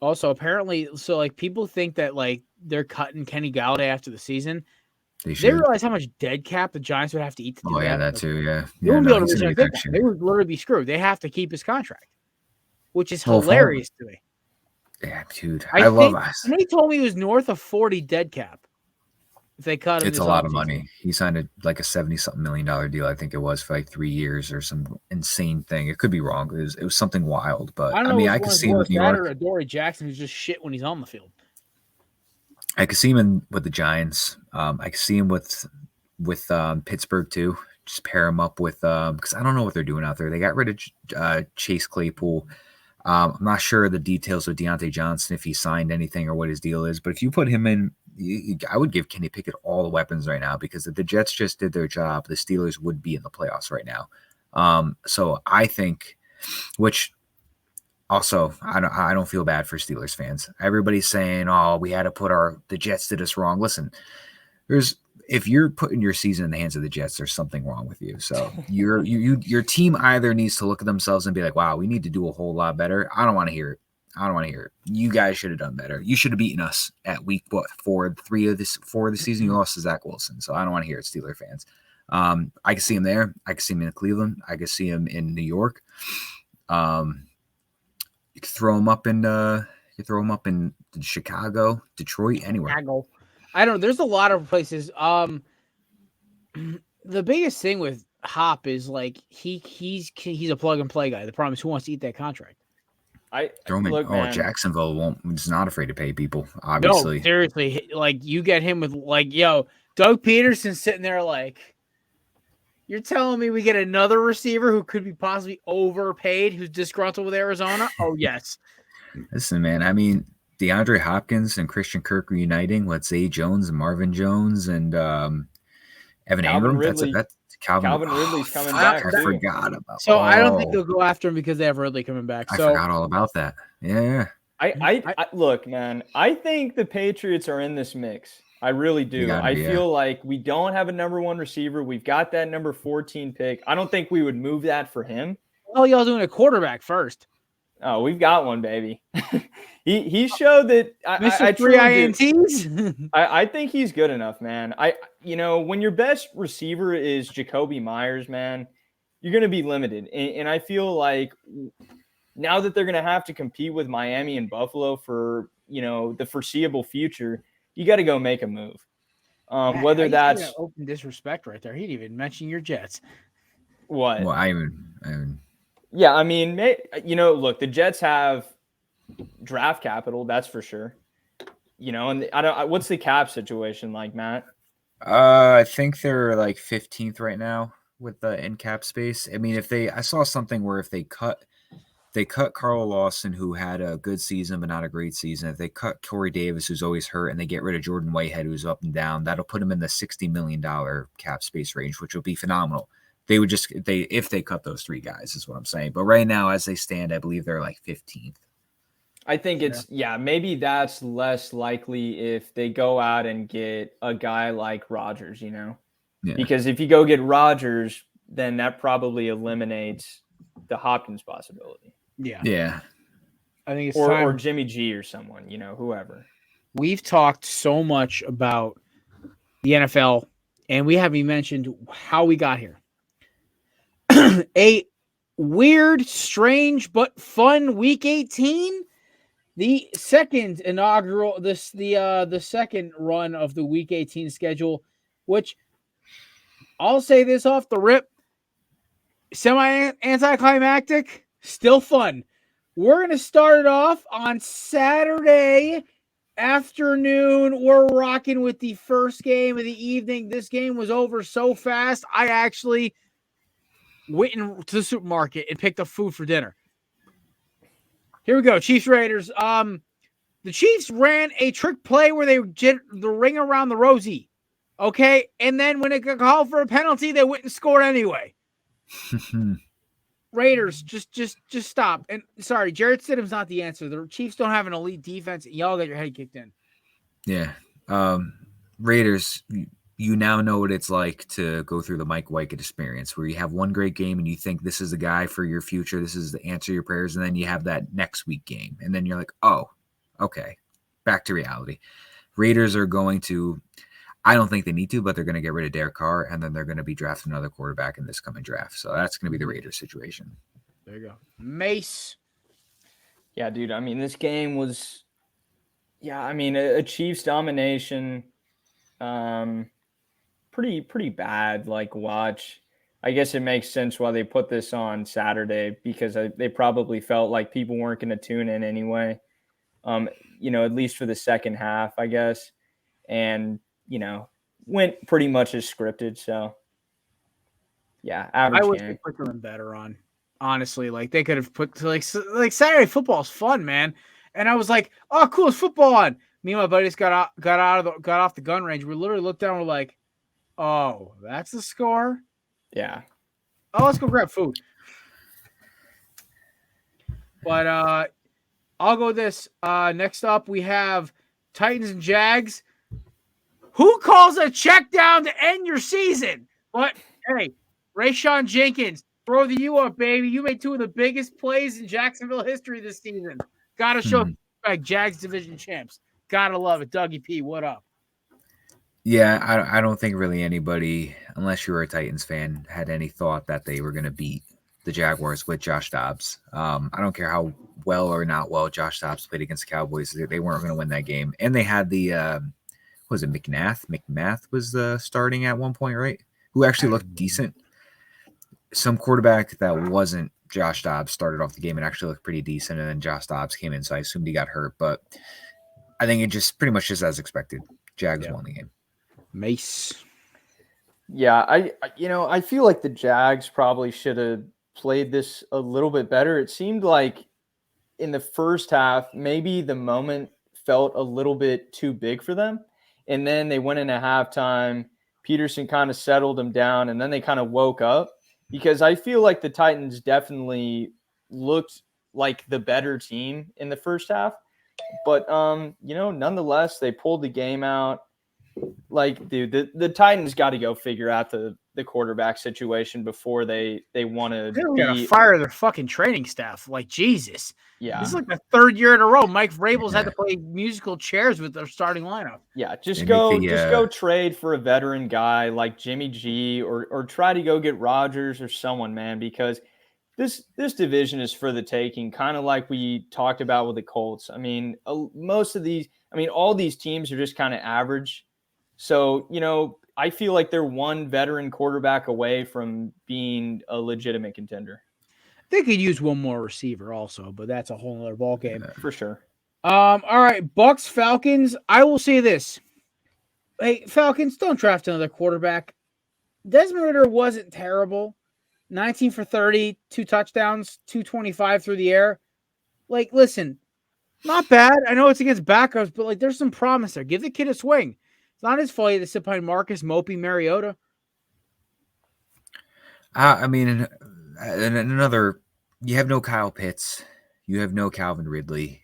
Also, apparently, so people think that they're cutting Kenny Galladay after the season. They realize how much dead cap the Giants would have to eat to do that. Oh yeah, that too. Yeah, they wouldn't be able to return that. They would literally be screwed. They have to keep his contract, which is hilarious to me. Yeah, dude, I love us. Somebody told me he was north of 40 dead cap. If they cut him, it's a lot of money. He signed a $70-something million deal, I think it was, for like 3 years or some insane thing. It could be wrong. It was something wild, but I don't know. I could see him with New York. Or Adoree Jackson, who's just shit when he's on the field. I could see him with the Giants. I could see him with Pittsburgh too. Just pair him up with because I don't know what they're doing out there. They got rid of Chase Claypool. I'm not sure the details of Deontay Johnson, if he signed anything or what his deal is. But if you put him in, I would give Kenny Pickett all the weapons right now, because if the Jets just did their job, the Steelers would be in the playoffs right now. So I think, which also I don't feel bad for Steelers fans. Everybody's saying, "Oh, we had to put the Jets did us wrong." Listen, if you're putting your season in the hands of the Jets, there's something wrong with you. So your team either needs to look at themselves and be like, "Wow, we need to do a whole lot better." I don't want to hear it. You guys should have done better. You should have beaten us at week 4 of the season. You lost to Zach Wilson. So I don't want to hear it, Steeler fans. I can see him there. I can see him in Cleveland. I can see him in New York. You could throw him up in Chicago, Detroit, anywhere. Chicago. I don't know. There's a lot of places. The biggest thing with Hop is like he's a plug and play guy. The problem is, who wants to eat that contract? Jacksonville is not afraid to pay people, obviously. No, seriously. Like, you get him with Doug Peterson sitting there like, you're telling me we get another receiver who could be possibly overpaid, who's disgruntled with Arizona? Oh, yes. Listen, man, I mean, DeAndre Hopkins and Christian Kirk reuniting with Zay Jones and Marvin Jones and Evan Ingram. That's Calvin Ridley's coming back. I forgot about. So I don't think they'll go after him because they have Ridley coming back. I forgot all about that. Yeah. I look, man. I think the Patriots are in this mix. I really do. I feel like we don't have a number 1 receiver. We've got that number 14 pick. I don't think we would move that for him. Oh, y'all doing a quarterback first? Oh, we've got one, baby. he showed that. I 3 INTs. I think he's good enough, man. When your best receiver is Jacoby Myers, man, you're going to be limited. And I feel like now that they're going to have to compete with Miami and Buffalo for the foreseeable future, you got to go make a move. Whether that's open disrespect right there. He didn't even mention your Jets. What? Well, I mean. Yeah, I mean, look, the Jets have draft capital, that's for sure. And what's the cap situation like, Matt? I think they're like 15th right now with the in cap space. I mean, I saw something where if they cut Carl Lawson, who had a good season but not a great season, if they cut Corey Davis, who's always hurt, and they get rid of Jordan Whitehead, who's up and down, that'll put him in the $60 million cap space range, which will be phenomenal. They would if they cut those 3 guys, is what I'm saying. But right now, as they stand, I believe they're like 15th. I think maybe that's less likely if they go out and get a guy like Rodgers, because if you go get Rodgers, then that probably eliminates the Hopkins possibility. Yeah. I think it's or Jimmy G or someone, whoever. We've talked so much about the NFL, and we haven't even mentioned how we got here. A weird, strange, but fun Week 18. The second inaugural, the second run of the Week 18 schedule, which I'll say this off the rip, semi-anticlimactic, still fun. We're going to start it off on Saturday afternoon. We're rocking with the first game of the evening. This game was over so fast, I actually went to the supermarket and picked up food for dinner. Here we go, Chiefs Raiders. The Chiefs ran a trick play where they did the ring around the rosy. Okay, and then when it got called for a penalty, they went and scored anyway. Raiders, just stop. And sorry, Jarrett Stidham's not the answer. The Chiefs don't have an elite defense, and y'all got your head kicked in. Yeah. Raiders, you now know what it's like to go through the Mike White experience, where you have one great game and you think this is the guy for your future. This is the answer to your prayers. And then you have that next week game. And then you're like, oh, okay, back to reality. Raiders are going to, I don't think they need to, but they're going to get rid of Derek Carr, and then they're going to be drafting another quarterback in this coming draft. So that's going to be the Raiders situation. There you go. Mace. Yeah, dude. I mean, this game was, a Chiefs domination. Pretty bad. Like watch. I guess it makes sense why they put this on Saturday because they probably felt like people weren't going to tune in anyway. At least for the second half, I guess, and went pretty much as scripted. So yeah, average I wish game. they put them better on. Honestly, like they could have put like Saturday football's fun, man. And I was like, oh, cool, it's football on. Me and my buddies got off the gun range. We literally looked down. We're like, oh, that's the score. Yeah. Oh, let's go grab food. But I'll go this. Next up, we have Titans and Jags. Who calls a check down to end your season? But hey, Rayshawn Jenkins, throw the U up, baby. You made two of the biggest plays in Jacksonville history this season. Gotta show respect, Jags division champs. Gotta love it. Dougie P, what up? Yeah, I don't think really anybody, unless you were a Titans fan, had any thought that they were going to beat the Jaguars with Josh Dobbs. I don't care how well or not well Josh Dobbs played against the Cowboys. They weren't going to win that game. And they had the, was it McNath? McMath was starting at one point, right? Who actually looked decent. Some quarterback that wasn't Josh Dobbs started off the game and actually looked pretty decent. And then Josh Dobbs came in, so I assumed he got hurt. But I think it just pretty much just as expected. Jags won the game. Mace. Yeah, I feel like the Jags probably should have played this a little bit better. It seemed like in the first half, maybe the moment felt a little bit too big for them. And then they went into halftime. Peterson kind of settled them down, and then they kind of woke up because I feel like the Titans definitely looked like the better team in the first half. But, nonetheless, they pulled the game out. Like, dude, the Titans got to go figure out the quarterback situation before they want to gotta fire their fucking training staff. Like, Jesus. Yeah. This is like the third year in a row. Mike Vrabel's had to play musical chairs with their starting lineup. Yeah, just go trade for a veteran guy like Jimmy G or try to go get Rodgers or someone, man, because this division is for the taking, kind of like we talked about with the Colts. I mean, all these teams are just kind of average. So, I feel like they're one veteran quarterback away from being a legitimate contender. They could use one more receiver also, but that's a whole other ballgame. For sure. All right, Bucks, Falcons. I will say this. Hey, Falcons, don't draft another quarterback. Desmond Ridder wasn't terrible. 19 for 30, 2 touchdowns, 225 through the air. Like, listen, not bad. I know it's against backups, but, there's some promise there. Give the kid a swing. It's not his fault he had to sit behind Marcus Mopey Mariota. And another, you have no Kyle Pitts. You have no Calvin Ridley.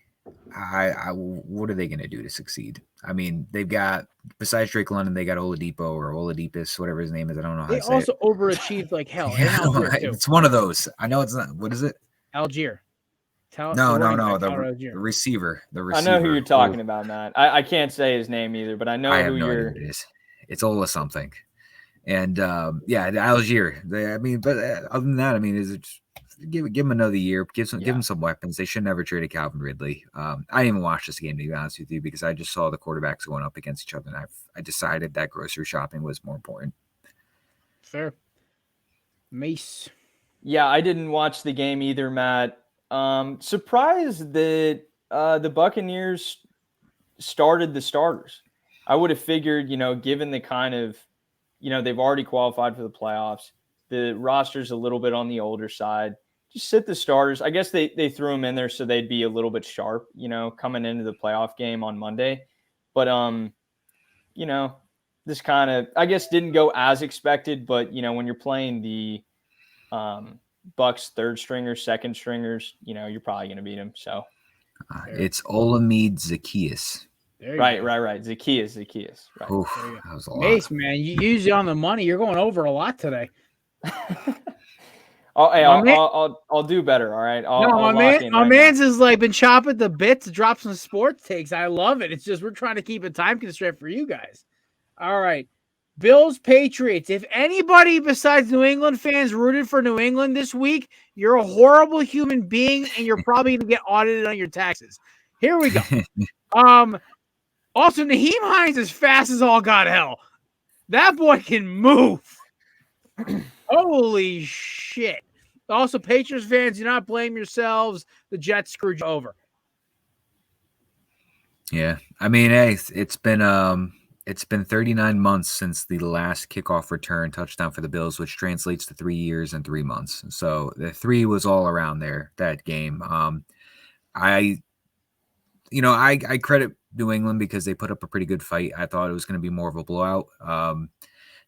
What are they going to do to succeed? I mean, they've got, besides Drake London, they got Oladipo or Oladipus, whatever his name is. I don't know how to say it. They also overachieved like hell. Yeah, it's one of those. I know it's not. What is it? Algier. No. The receiver. I know who you're talking about, Matt. I can't say his name either, but I know who you're. It is. It's Ola something. And Algier. But other than that, is it give him another year, give him some weapons. They should never traded Calvin Ridley. I didn't even watch this game, to be honest with you, because I just saw the quarterbacks going up against each other, and I decided that grocery shopping was more important. Fair. Mace. Yeah, I didn't watch the game either, Matt. Surprised that the Buccaneers started the starters. I would have figured, given the kind of, they've already qualified for the playoffs. The roster's a little bit on the older side. Just sit the starters. I guess they threw them in there so they'd be a little bit sharp, coming into the playoff game on Monday. But, this kind of, I guess, didn't go as expected. But, when you're playing the Bucks third stringers, second stringers, you're probably going to beat them. So it's Olamide Zaccheaus. Right. Zaccheaus. Right. Oof, that was a lot. Mace, man, you use it on the money. You're going over a lot today. I'll do better. All right. My man's has been chopping the bit to drop some sports takes. I love it. It's just we're trying to keep a time constraint for you guys. All right. Bills, Patriots. If anybody besides New England fans rooted for New England this week, you're a horrible human being and you're probably going to get audited on your taxes. Here we go. Also, Naheem Hines is fast as all God hell. That boy can move. Holy shit. Also, Patriots fans, do not blame yourselves. The Jets screwed you over. Yeah. I mean, hey, it's been 39 months since the last kickoff return touchdown for the Bills, which translates to 3 years and 3 months. So the 3 was all around there, that game. I credit New England because they put up a pretty good fight. I thought it was going to be more of a blowout.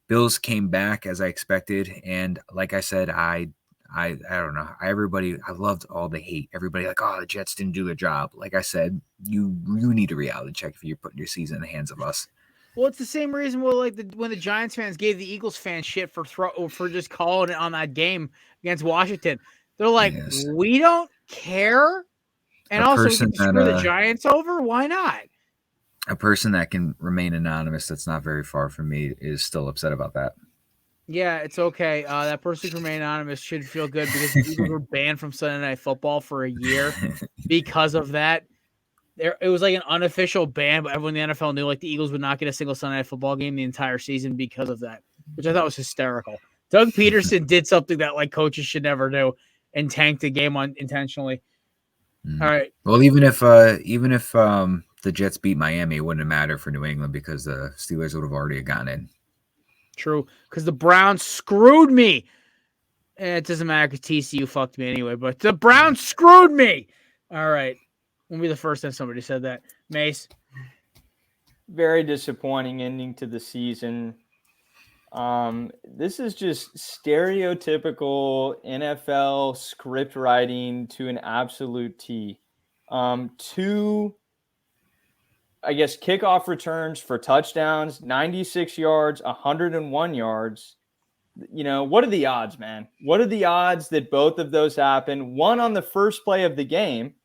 Bills came back as I expected, and like I said, I don't know. I loved all the hate. Everybody like, oh, the Jets didn't do their job. Like I said, you need a reality check if you're putting your season in the hands of us. Well, it's the same reason when the Giants fans gave the Eagles fans shit for just calling it on that game against Washington. They're like, Yes. we don't care, and also we can screw the Giants over. Why not? A person that can remain anonymous that's not very far from me is still upset about that. Yeah, it's okay. That person who remain anonymous should feel good because the Eagles were banned from Sunday Night Football for a year because of that. It was like an unofficial ban, but everyone in the NFL knew like the Eagles would not get a single Sunday Night Football game the entire season because of that, which I thought was hysterical. Doug Peterson did something that like coaches should never do and tanked the game intentionally. All right. Well, even if the Jets beat Miami, it wouldn't matter for New England because the Steelers would have already gotten in. True, because the Browns screwed me. It doesn't matter because TCU fucked me anyway, but the Browns screwed me. All right. Won't be the first time somebody said that. Mace? Very disappointing ending to the season. This is just stereotypical NFL script writing to an absolute T. 2, I guess, kickoff returns for touchdowns, 96 yards, 101 yards. You know, what are the odds, man? What are the odds that both of those happen? One on the first play of the game,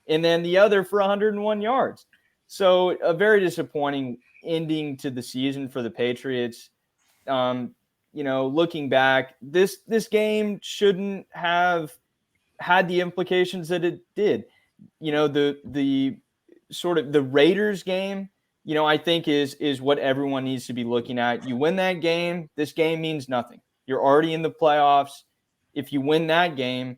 and then the other for 101 yards. So a very disappointing ending to the season for the Patriots. Looking back, this game shouldn't have had the implications that it did. The sort of the Raiders game, I think is what everyone needs to be looking at. You win that game, this game means nothing. You're already in the playoffs. If you win that game,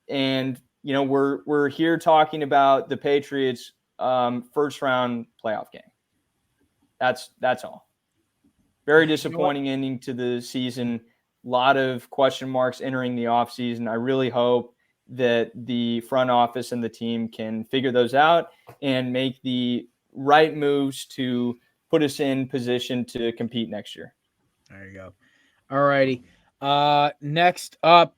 and we're here talking about the Patriots first round playoff game. That's all. Very disappointing ending to the season. A lot of question marks entering the offseason. I really hope that the front office and the team can figure those out and make the right moves to put us in position to compete next year. There you go. All righty. Next up,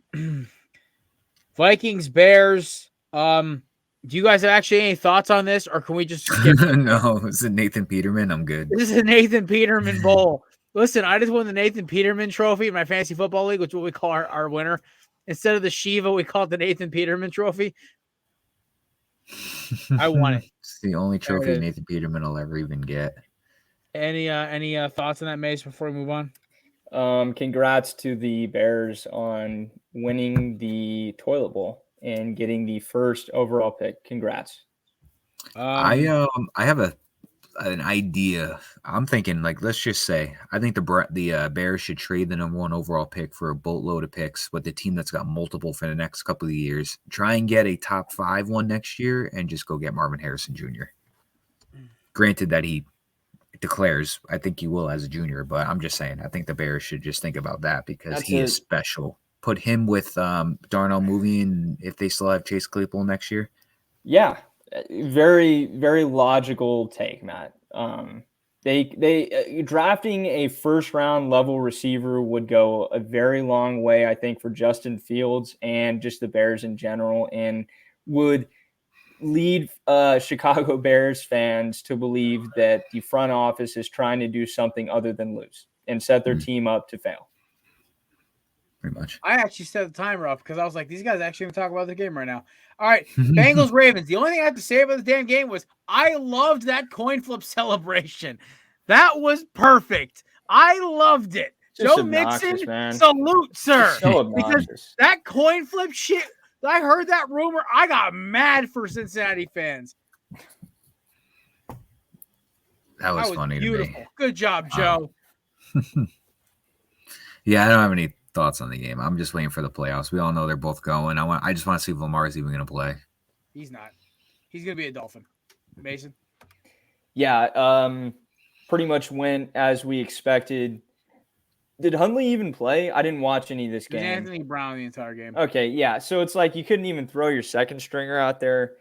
Vikings, Bears. Do you guys have actually any thoughts on this, or can we just skip it? No, is it Nathan Peterman? I'm good. This is a Nathan Peterman Bowl. Listen, I just won the Nathan Peterman Trophy in my fantasy football league, which is what we call our winner. Instead of the Shiva, we call it the Nathan Peterman Trophy. I won it. It's the only trophy Nathan Peterman will ever even get. Any thoughts on that, Mace, before we move on? Congrats to the Bears on winning the Toilet Bowl and getting the first overall pick. Congrats. I have an idea. I'm thinking, like, let's just say, I think the Bears should trade the number 1 overall pick for a boatload of picks with the team that's got multiple for the next couple of years. Try and get a top 5 one next year and just go get Marvin Harrison Jr. Granted that he declares, I think he will as a junior, but I'm just saying, I think the Bears should just think about that because he is special. Put him with Darnell Mooney, and if they still have Chase Claypool next year. Yeah. Very, very logical take, Matt. They drafting a first round level receiver would go a very long way, I think, for Justin Fields and just the Bears in general, and would lead Chicago Bears fans to believe that the front office is trying to do something other than lose and set their team up to fail. Pretty much. I actually set the timer up because I was like, these guys actually going to talk about the game right now. All right, Bengals Ravens. The only thing I have to say about this damn game was I loved that coin flip celebration. That was perfect. I loved it. Just Joe Mixon, man. salute, sir. So obnoxious. Because that coin flip shit, I heard that rumor. I got mad for Cincinnati fans. That was funny beautiful. to me. Good job, Joe. Yeah, I don't have any thoughts on the game. I'm just waiting for the playoffs. We all know they're both going. I just want to see if Lamar's even going to play. He's not. He's going to be a Dolphin. Mason? Yeah, pretty much went as we expected. Did Hundley even play? I didn't watch any of this game. Anthony Brown the entire game. Okay, yeah. So it's like you couldn't even throw your second stringer out there.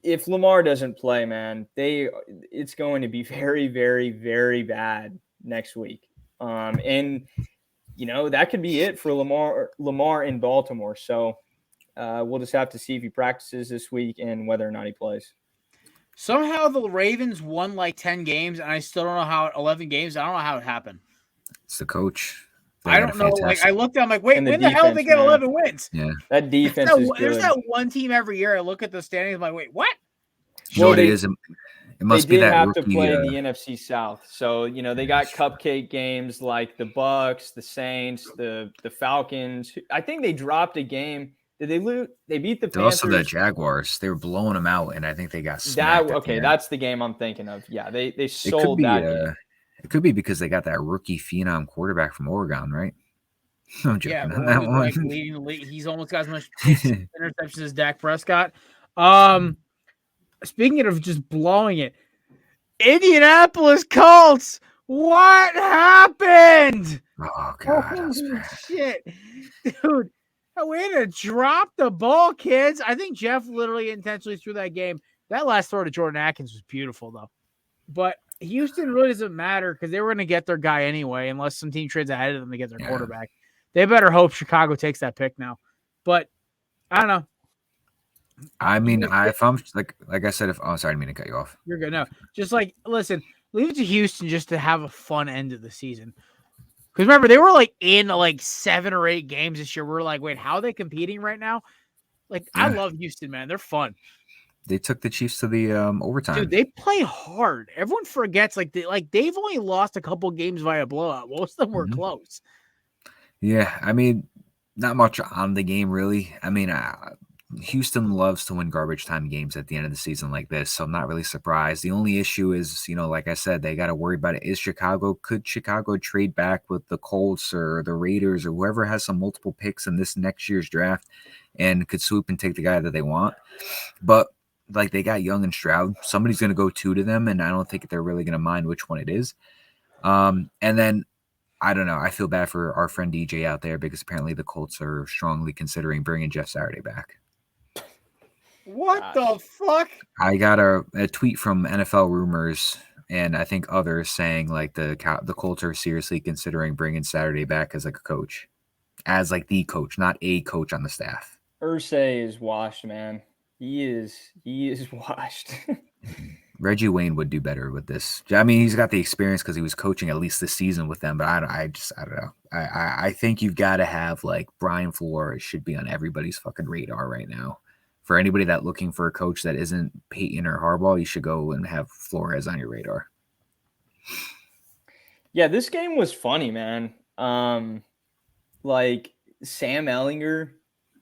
If Lamar doesn't play, man, it's going to be very, very, very bad next week. And that could be it for Lamar in Baltimore. So we'll just have to see if he practices this week and whether or not he plays. Somehow the Ravens won like 10 games, and I still don't know how 11 games. I don't know how it happened. It's the coach. I don't know. Like I looked, I'm like, wait, when the hell did they get 11 wins? Yeah, that defense is good. There's that one team every year. I look at the standings, I'm like, wait, what? Well, it is. It must be that have rookie, to play in the NFC South. So they got cupcake games like the Bucks, the Saints, the Falcons. I think they dropped a game. Did they lose? They beat the Panthers. Also the Jaguars. They were blowing them out, and I think they got smacked. Okay, that's the game I'm thinking of. Yeah, they sold that game. It could be because they got that rookie phenom quarterback from Oregon, right? I'm joking on that one. Like he's almost got as much interceptions as Dak Prescott. Speaking of just blowing it, Indianapolis Colts. What happened? Oh God! Holy shit, dude! Way to drop the ball, kids. I think Jeff literally intentionally threw that game. That last throw to Jordan Atkins was beautiful, though. But Houston really doesn't matter because they were going to get their guy anyway, unless some team trades ahead of them to get their quarterback. They better hope Chicago takes that pick now. But I don't know. I mean, if I'm like I said, sorry, I didn't mean to cut you off. You're good. No, just listen, leave it to Houston just to have a fun end of the season. Because remember, they were in 7 or 8 games this year. We're like, wait, how are they competing right now? I love Houston, man. They're fun. They took the Chiefs to the overtime. Dude, they play hard. Everyone forgets they've only lost a couple games via blowout. Most of them were close. Yeah, I mean, not much on the game really. I mean, Houston loves to win garbage time games at the end of the season like this, so I'm not really surprised. The only issue is, like I said, they got to worry about it. Is Chicago? Could Chicago trade back with the Colts or the Raiders or whoever has some multiple picks in this next year's draft and could swoop and take the guy that they want? But they got Young and Stroud. Somebody's going to go 2 to them, and I don't think they're really going to mind which one it is. And then I don't know. I feel bad for our friend DJ out there because apparently the Colts are strongly considering bringing Jeff Saturday back. What the fuck? I got a tweet from NFL Rumors and I think others saying the Colts are seriously considering bringing Saturday back as a coach, as the coach, not a coach on the staff. Irsay is washed, man. He is washed. Reggie Wayne would do better with this. I mean, he's got the experience because he was coaching at least this season with them, but I don't know. I think you've got to have Brian Flores should be on everybody's fucking radar right now. For anybody that looking for a coach that isn't Peyton or Harbaugh, you should go and have Flores on your radar. Yeah, this game was funny, man. Sam Ehlinger,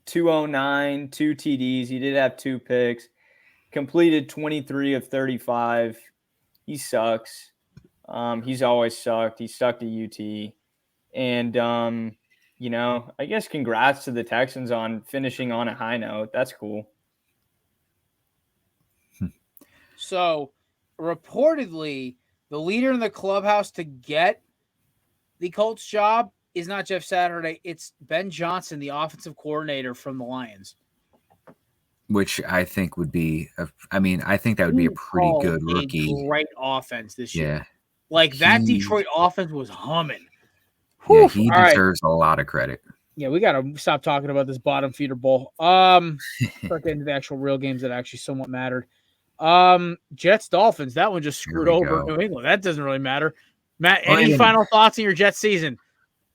209, 2 TDs. He did have 2 picks. Completed 23 of 35. He sucks. He's always sucked. He stuck to UT. And, I guess congrats to the Texans on finishing on a high note. That's cool. So, reportedly, the leader in the clubhouse to get the Colts job is not Jeff Saturday. It's Ben Johnson, the offensive coordinator from the Lions. Which I think would be, I think that would be a pretty good rookie. Great offense this year. Yeah. That Detroit offense was humming. Yeah, he deserves a lot of credit. Yeah, we got to stop talking about this bottom feeder bowl. Start getting into the actual real games that actually somewhat mattered. Jets Dolphins, that one just screwed over New England. That doesn't really matter. Matt, any final thoughts on your Jets season?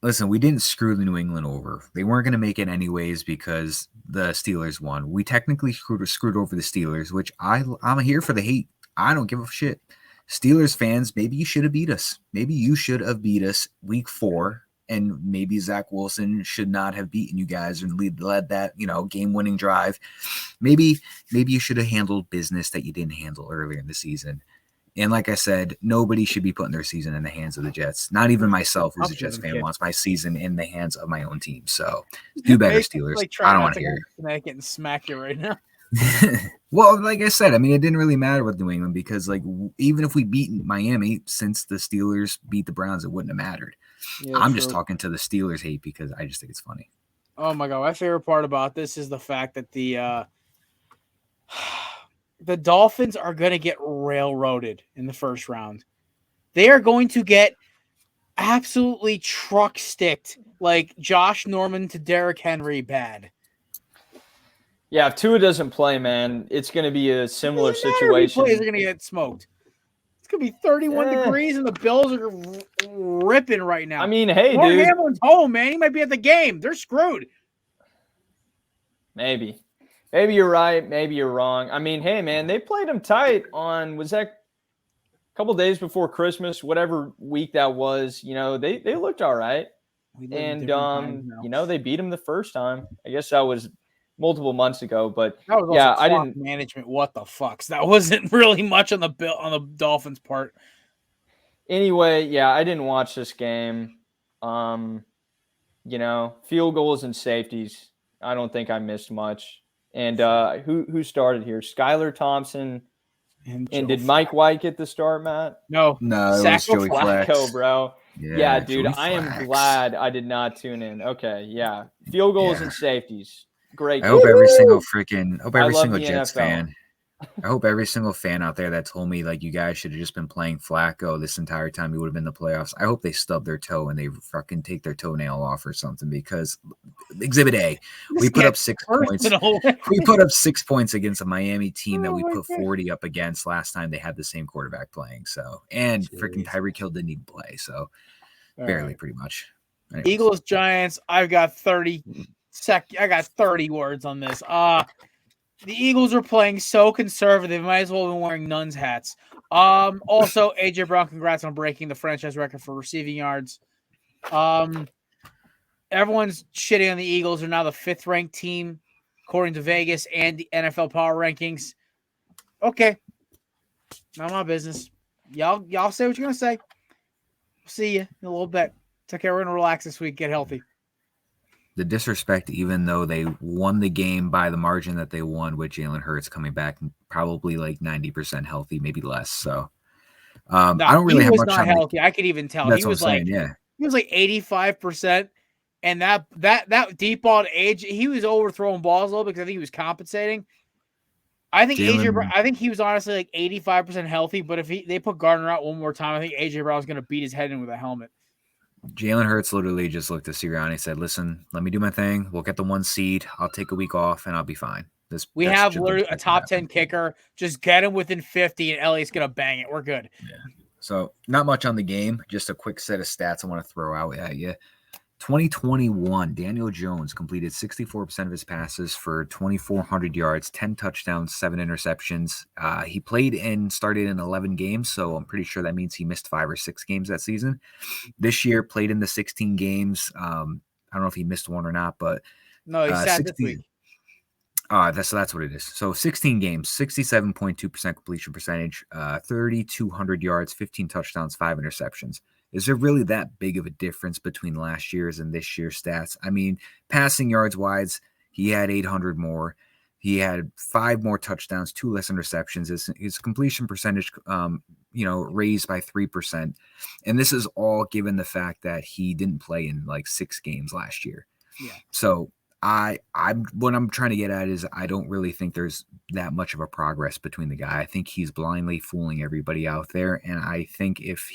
Listen, we didn't screw the New England over. They weren't going to make it anyways because the Steelers won. We technically screwed over the Steelers, which I'm here for the hate. I don't give a shit. Steelers fans, maybe you should have beat us. Maybe you should have beat us week 4, and maybe Zach Wilson should not have beaten you guys and led that, game-winning drive. Maybe you should have handled business that you didn't handle earlier in the season. And like I said, nobody should be putting their season in the hands of the Jets. Not even myself, who's a Jets fan, wants my season in the hands of my own team. So do better, Steelers. Like, I don't want to hear it. Connecticut and smack you right now. Well, like I said, I mean, it didn't really matter with New England because, like, even if we beat Miami, since the Steelers beat the Browns, it wouldn't have mattered. Yeah, I'm just talking to the Steelers hate because I just think it's funny. Oh my God. My favorite part about this is the fact that the Dolphins are going to get railroaded in the first round. They are going to get absolutely truck sticked like Josh Norman to Derrick Henry bad. Yeah, if Tua doesn't play, man, it's going to be a similar situation. Players are going to get smoked. It's going to be 31 degrees and the Bills are ripping right now. I mean, hey, Mark dude. Hamlin's home, man. He might be at the game. They're screwed. Maybe you're right. Maybe you're wrong. I mean, hey, man, they played them tight on, was that a couple days before Christmas, whatever week that was, you know, they looked all right. And, you know, they beat them the first time. I guess that was multiple months ago, but that was also I didn't management. What the fucks? That wasn't really much on the Dolphins' part. Anyway, yeah, I didn't watch this game. You know, field goals and safeties. I don't think I missed much. And who started here? Skylar Thompson. And did Mike White get the start, Matt? No, it was Joey Flacco, bro. Yeah, dude, I am glad I did not tune in. Okay, yeah, field goals and safeties. Great. I hope every single Jets NFL. fan. I hope every single fan out there that told me like you guys should have just been playing Flacco this entire time, you would have been in the playoffs. I hope they stub their toe and they fucking take their toenail off or something because Exhibit A, we put up 6 points. We put up 6 points against a Miami team that we put 40 up against last time they had the same quarterback playing. So, and freaking Tyreek Hill didn't even play. So barely, pretty much. Anyways. Eagles, Giants. I've got 30 words on this. The Eagles are playing so conservative. Might as well have been wearing nuns hats. Also, AJ Brown, congrats on breaking the franchise record for receiving yards. Everyone's shitting on the Eagles. They're now the 5th ranked team, according to Vegas and the NFL Power Rankings. Okay, not my business. Y'all say what you're gonna say. See you in a little bit. It's okay. We're gonna relax this week. Get healthy. The disrespect, even though they won the game by the margin that they won with Jalen Hurts coming back probably like 90% healthy, maybe less. So I don't really have much on healthy. I could even tell. He was like 85%. And that deep ball to AJ, he was overthrowing balls a little because I think he was compensating. I think I think he was honestly like 85% healthy, but if they put Gardner out one more time, I think AJ Brown was going to beat his head in with a helmet. Jalen Hurts literally just looked at Sirianni and said, listen, let me do my thing. We'll get the 1 seed. I'll take a week off and I'll be fine. We have literally a top 10 kicker. Just get him within 50 and Elliott's going to bang it. We're good. Yeah. So not much on the game. Just a quick set of stats I want to throw out at you. 2021, Daniel Jones completed 64% of his passes for 2,400 yards, 10 touchdowns, 7 interceptions. He played and started in 11 games, so I'm pretty sure that means he missed 5 or 6 games that season. This year, played in the 16 games. I don't know if he missed one or not, but no, he sat this week. That's what it is. So 16 games, 67.2% completion percentage, 3,200 yards, 15 touchdowns, 5 interceptions. Is there really that big of a difference between last year's and this year's stats? I mean, passing yards wise, he had 800 more. He had 5 more touchdowns, 2 less interceptions. His completion percentage, raised by 3%. And this is all given the fact that he didn't play in like 6 games last year. Yeah. So what I'm trying to get at is I don't really think there's that much of a progress between the guy. I think he's blindly fooling everybody out there. And I think if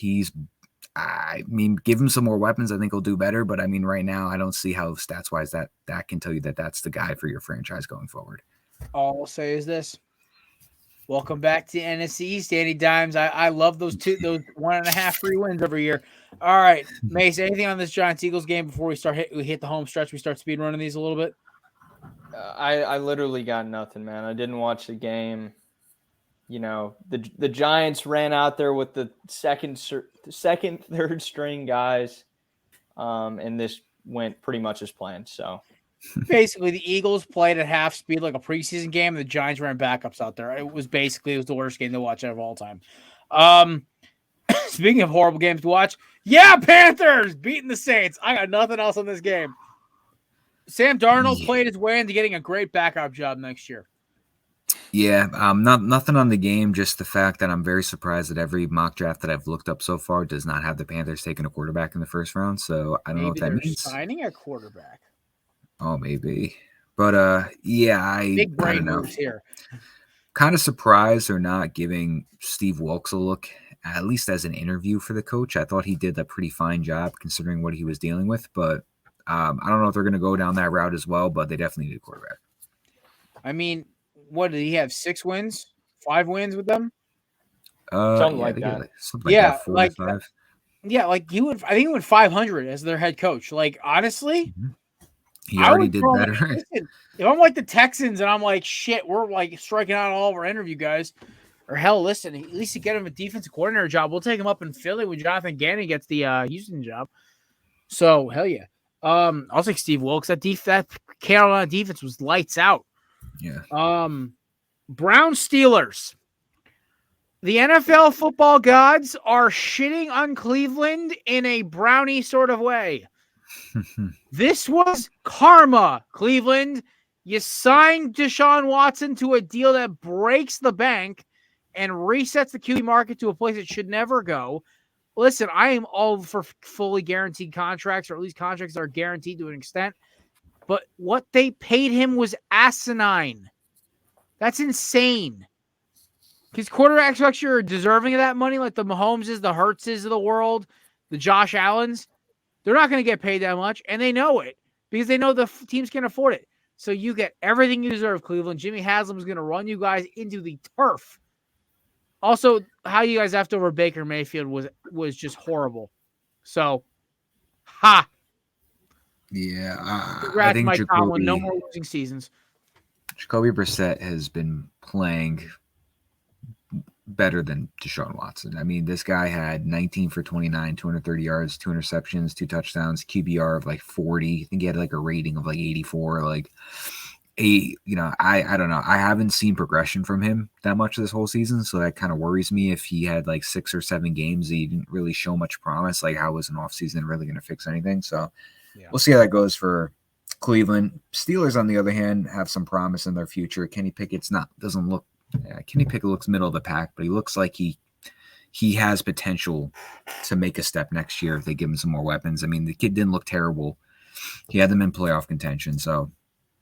give him some more weapons, I think he'll do better. But I mean, right now, I don't see how stats wise that can tell you that that's the guy for your franchise going forward. All I'll say is this. Welcome back to NFC East, Danny Dimes. I love those 1.5 free wins every year. All right, Mace, anything on this Giants-Eagles game before we hit the home stretch? We start speed running these a little bit? I literally got nothing, man. I didn't watch the game. You know, the Giants ran out there with the second, third string guys, and this went pretty much as planned. So basically, the Eagles played at half speed like a preseason game, and the Giants ran backups out there. It was the worst game to watch of all time. Speaking of horrible games to watch, Panthers beating the Saints. I got nothing else on this game. Sam Darnold played his way into getting a great backup job next year. Yeah, nothing on the game, just the fact that I'm very surprised that every mock draft that I've looked up so far does not have the Panthers taking a quarterback in the first round. So I don't know what that means. Signing a quarterback. Oh, maybe. But yeah, Big brain moves here. Kind of surprised they're not giving Steve Wilkes a look, at least as an interview for the coach. I thought he did a pretty fine job considering what he was dealing with, but I don't know if they're going to go down that route as well, but they definitely need a quarterback. I mean, what did he have? 6 wins? 5 wins with them? Something like that. Something like that, 4 to 5. Yeah, like I think he went 500 as their head coach. Like, honestly, he already did better. Listen, if I'm like the Texans and I'm like, shit, we're like striking out all of our interview guys, or hell, listen, at least to get him a defensive coordinator job, we'll take him up in Philly when Jonathan Gannon gets the Houston job. So hell yeah. I'll take Steve Wilkes. That Carolina defense was lights out. Yeah. Brown Steelers. The NFL football gods are shitting on Cleveland in a brownie sort of way. This was karma, Cleveland. You signed Deshaun Watson to a deal that breaks the bank and resets the QB market to a place it should never go. Listen, I am all for fully guaranteed contracts, or at least contracts that are guaranteed to an extent. But what they paid him was asinine. That's insane. Because quarterbacks actually are deserving of that money, like the Mahomeses, the Hurtses of the world, the Josh Allens. They're not going to get paid that much, and they know it because they know the teams can afford it. So you get everything you deserve, Cleveland. Jimmy Haslam is going to run you guys into the turf. Also, how you guys left over Baker Mayfield was just horrible. So, ha. Yeah. Congrats, I think Mike Tomlin. No more losing seasons. Jacoby Brissett has been playing better than Deshaun Watson. I mean, this guy had 19 for 29, 230 yards, 2 interceptions, 2 touchdowns, QBR of like 40. I think he had like a rating of like 84. Like, I don't know. I haven't seen progression from him that much this whole season, so that kind of worries me. If he had like 6 or 7 games, he didn't really show much promise. Like, how was an offseason really going to fix anything? So we'll see how that goes for Cleveland. Steelers, on the other hand, have some promise in their future. Kenny Pickett's doesn't look. Kenny Pickett looks middle of the pack, but he looks like he has potential to make a step next year if they give him some more weapons. I mean, the kid didn't look terrible. He had them in playoff contention, so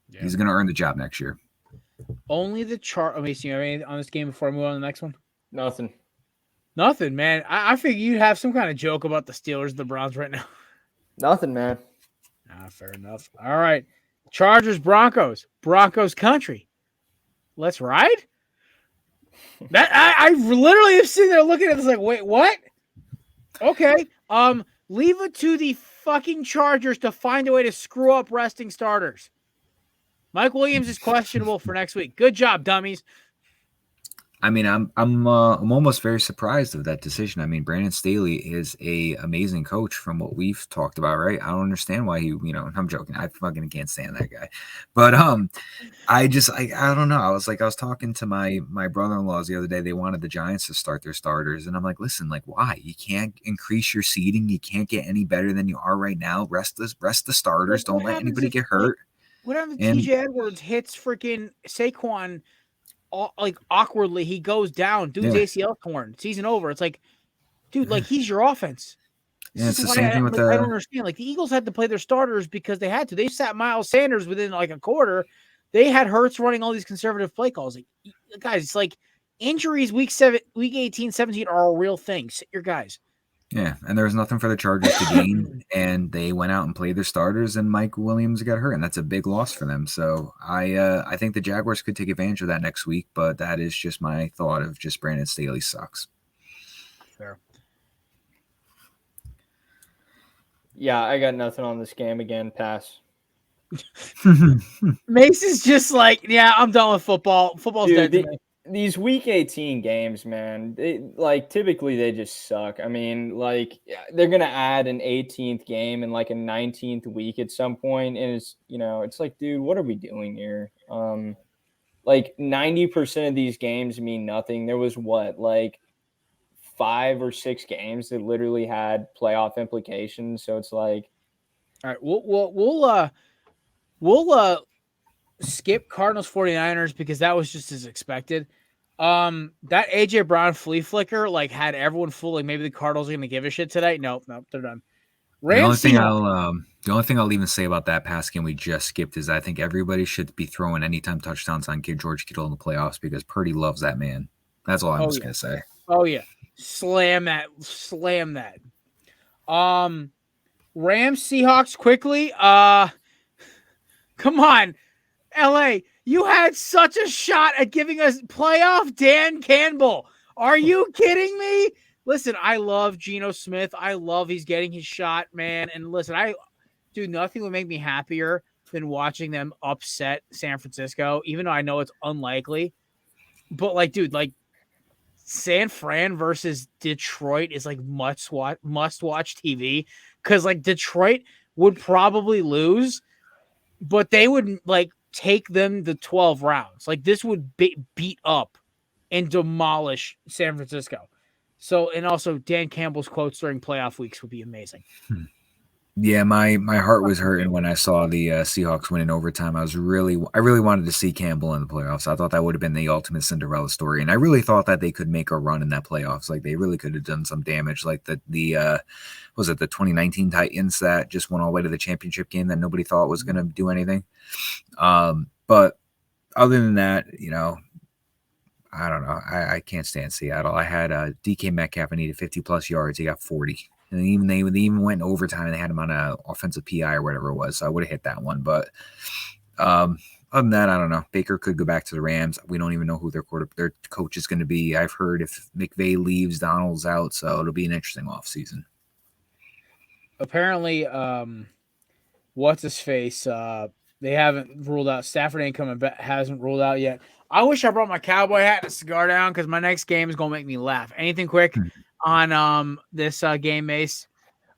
he's going to earn the job next year. Only the chart. Mason, you have anything on this game before I move on to the next one? Nothing, man. I figure you'd have some kind of joke about the Steelers and the Browns right now. Nothing, man. Fair enough. All right. Chargers, Broncos. Broncos country. Let's ride? That I literally have sitting there looking at this like, wait, what? Okay. Leave it to the fucking Chargers to find a way to screw up resting starters. Mike Williams is questionable for next week. Good job, dummies. I mean, I'm almost very surprised of that decision. I mean, Brandon Staley is a amazing coach from what we've talked about, right? I don't understand why I'm joking. I fucking can't stand that guy. But I don't know. I was talking to my brother-in-laws the other day. They wanted the Giants to start their starters, and I'm like, listen, like, why? You can't increase your seeding. You can't get any better than you are right now. Rest the starters. Don't let anybody get hurt. What happens if TJ Edwards hits freaking Saquon? Like awkwardly, he goes down. Dude's ACL torn. Season over. It's like, dude, like he's your offense. Yeah, it's the same thing with I don't understand. Like the Eagles had to play their starters because they had to. They sat Miles Sanders within like a quarter. They had Hurts running all these conservative play calls. Like, guys, it's like injuries week 18, 17 are a real thing. Sit your guys. Yeah, and there was nothing for the Chargers to gain, and they went out and played their starters, and Mike Williams got hurt, and that's a big loss for them. So I think the Jaguars could take advantage of that next week, but that is just my thought of just Brandon Staley sucks. Fair. Yeah, I got nothing on this game again. Pass. Mace is just like, yeah, I'm done with football. Football's dead to me. These week 18 games, man, typically they just suck. I mean, like they're going to add an 18th game in like a 19th week at some point. And it's like, dude, what are we doing here? Like 90% of these games mean nothing. There was like 5 or 6 games that literally had playoff implications. So it's like, all right, we'll skip Cardinals 49ers because that was just as expected. That AJ Brown flea flicker like had everyone fooled. Like maybe the Cardinals are gonna give a shit today. Nope, they're done. The only thing Seahawks. the only thing I'll even say about that pass game we just skipped is I think everybody should be throwing anytime touchdowns on George Kittle in the playoffs because Purdy loves that man. That's all I'm just gonna say. Oh yeah, slam that. Rams Seahawks quickly. Come on, LA. You had such a shot at giving us playoff Dan Campbell. Are you kidding me? Listen, I love Geno Smith. I love he's getting his shot, man. And listen, nothing would make me happier than watching them upset San Francisco, even though I know it's unlikely. But like, dude, like San Fran versus Detroit is like must watch TV because like Detroit would probably lose, but they would like take them the 12 rounds. Like this would beat up and demolish San Francisco. So, and also Dan Campbell's quotes during playoff weeks would be amazing. Yeah, my heart was hurting when I saw the Seahawks win in overtime. I really wanted to see Campbell in the playoffs. I thought that would have been the ultimate Cinderella story, and I really thought that they could make a run in that playoffs. Like they really could have done some damage. Like the 2019 Titans that just went all the way to the championship game that nobody thought was going to do anything. But other than that, I don't know. I can't stand Seattle. I had DK Metcalf. I needed 50 plus yards. He got 40. And they even went overtime and they had him on an offensive PI or whatever it was. So I would have hit that one. But other than that, I don't know. Baker could go back to the Rams. We don't even know who their coach is going to be. I've heard if McVay leaves, Donald's out. So it'll be an interesting offseason. Apparently, what's his face? They haven't ruled out. Stafford ain't coming back. Hasn't ruled out yet. I wish I brought my cowboy hat and a cigar down because my next game is gonna make me laugh. Anything quick on this game, Mace?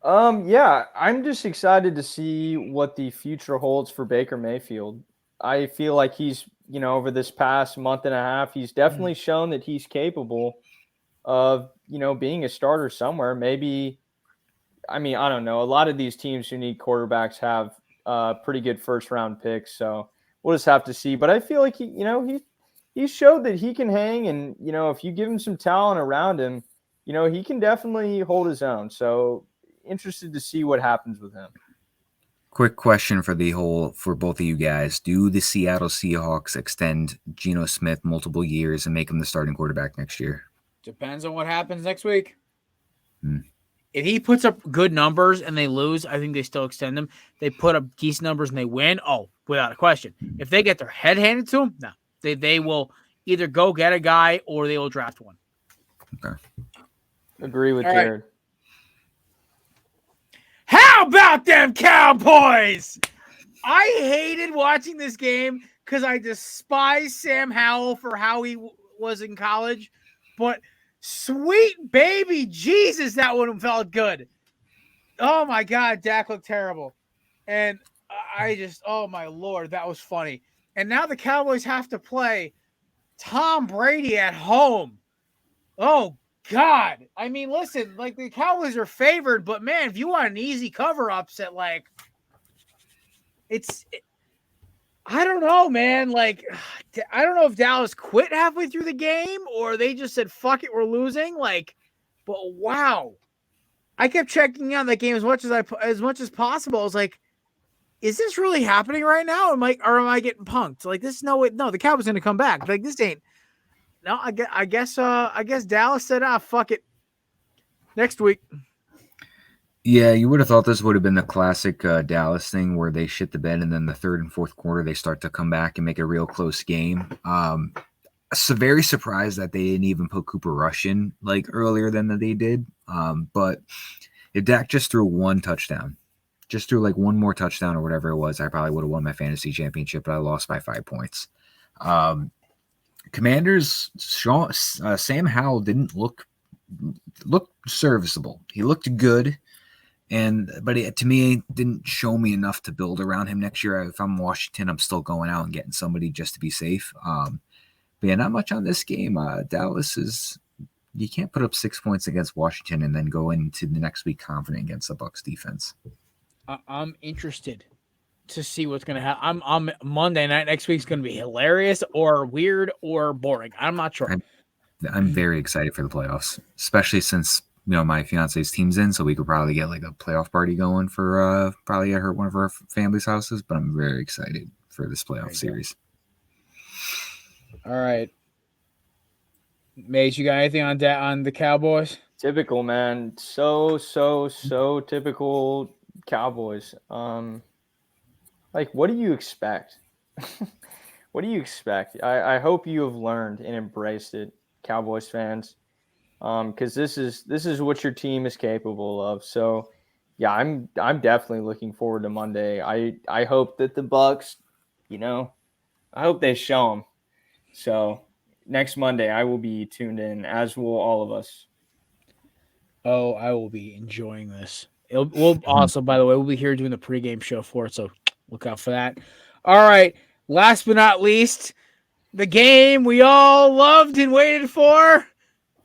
Yeah, I'm just excited to see what the future holds for Baker Mayfield. I feel like he's, over this past month and a half, he's definitely shown that he's capable of, being a starter somewhere. Maybe, I don't know. A lot of these teams who need quarterbacks have pretty good first round picks. So we'll just have to see. But I feel like he showed that he can hang, and if you give him some talent around him, he can definitely hold his own. So interested to see what happens with him. Quick question for both of you guys. Do the Seattle Seahawks extend Geno Smith multiple years and make him the starting quarterback next year? Depends on what happens next week. If he puts up good numbers and they lose, I think they still extend him. They put up decent numbers and they win. Oh, without a question. If they get their head handed to them, no. They will either go get a guy or they will draft one. Okay. Agree with Jared. Right. How about them Cowboys? I hated watching this game because I despise Sam Howell for how he was in college. But sweet baby Jesus, that one felt good. Oh, my God. Dak looked terrible. And I just, oh, my Lord, that was funny. And now the Cowboys have to play Tom Brady at home. Oh, God. Listen, like the Cowboys are favored, but man, if you want an easy cover upset, like I don't know, man. Like, I don't know if Dallas quit halfway through the game or they just said, fuck it, we're losing. Like, but wow. I kept checking out that game as much as possible. I was like, is this really happening right now? Or am I getting punked? Like this? No, the Cowboys going to come back. Like this ain't. No, I guess Dallas said, fuck it. Next week. Yeah, you would have thought this would have been the classic Dallas thing where they shit the bed and then the third and fourth quarter they start to come back and make a real close game. So very surprised that they didn't even put Cooper Rush in like earlier than they did. But if Dak just threw one touchdown, just threw like one more touchdown or whatever it was, I probably would have won my fantasy championship, but I lost by 5 points. Commanders, Sam Howell didn't look serviceable. He looked good, but to me, didn't show me enough to build around him next year. If I'm Washington, I'm still going out and getting somebody just to be safe. But yeah, not much on this game. Dallas is you can't put up 6 points against Washington and then go into the next week confident against the Bucs defense. I'm interested to see what's going to happen. I'm Monday night next week's going to be hilarious or weird or boring. I'm not sure. I'm very excited for the playoffs, especially since my fiance's team's in, so we could probably get like a playoff party going for probably at one of our family's houses. But I'm very excited for this playoff series. All right, Mace, you got anything on the Cowboys? Typical, man. So typical Cowboys. Like, what do you expect? What do you expect? I hope you have learned and embraced it, Cowboys fans, because this is what your team is capable of. So, yeah, I'm definitely looking forward to Monday. I hope that the Bucs, I hope they show them. So next Monday, I will be tuned in, as will all of us. Oh, I will be enjoying this. We'll also, by the way, we'll be here doing the pregame show for it, so look out for that. All right, last but not least, the game we all loved and waited for.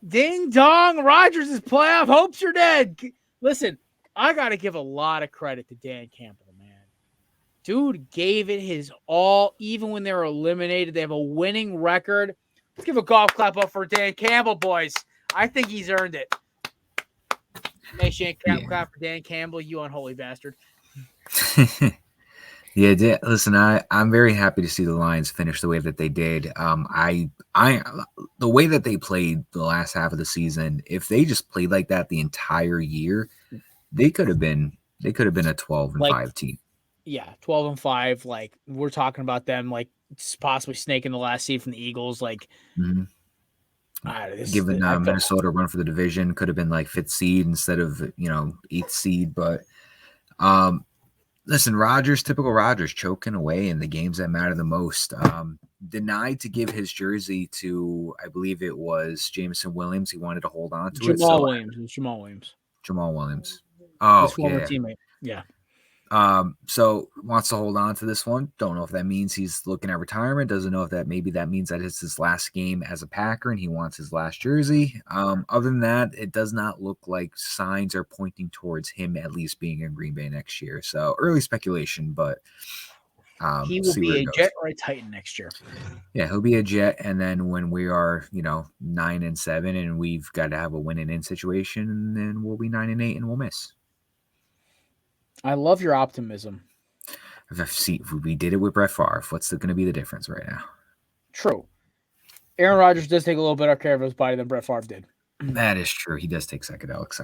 Ding dong, Rodgers' playoff hopes are dead. Listen, I got to give a lot of credit to Dan Campbell, man. Dude gave it his all, even when they were eliminated. They have a winning record. Let's give a golf clap up for Dan Campbell, boys. I think he's earned it. Hey, Shane, clap for Dan Campbell, you unholy bastard. Yeah, listen, I'm very happy to see the Lions finish the way that they did. The way that they played the last half of the season, if they just played like that the entire year, they could have been a 12-5 team. Yeah, 12-5. Like, we're talking about them like possibly snaking the last seed from the Eagles. Like, given Minnesota a run for the division, could have been like 5th seed instead of 8th seed. But listen, typical Rodgers, choking away in the games that matter the most. Denied to give his jersey to, I believe it was Jameson Williams. He wanted to hold on to Jamal Williams. Oh, his former teammate. Yeah. So wants to hold on to this one. Don't know if that means he's looking at retirement. Doesn't know if that means that it's his last game as a Packer and he wants his last jersey. Other than that, it does not look like signs are pointing towards him at least being in Green Bay next year. So early speculation, but he will be a Jet or a Titan next year. Yeah, he'll be a Jet, and then when we are 9-7 and we've got to have a win and in situation, then we'll be 9-8 and we'll miss. I love your optimism. We did it with Brett Favre. What's going to be the difference right now? True. Aaron Rodgers does take a little better care of his body than Brett Favre did. That is true. He does take psychedelics.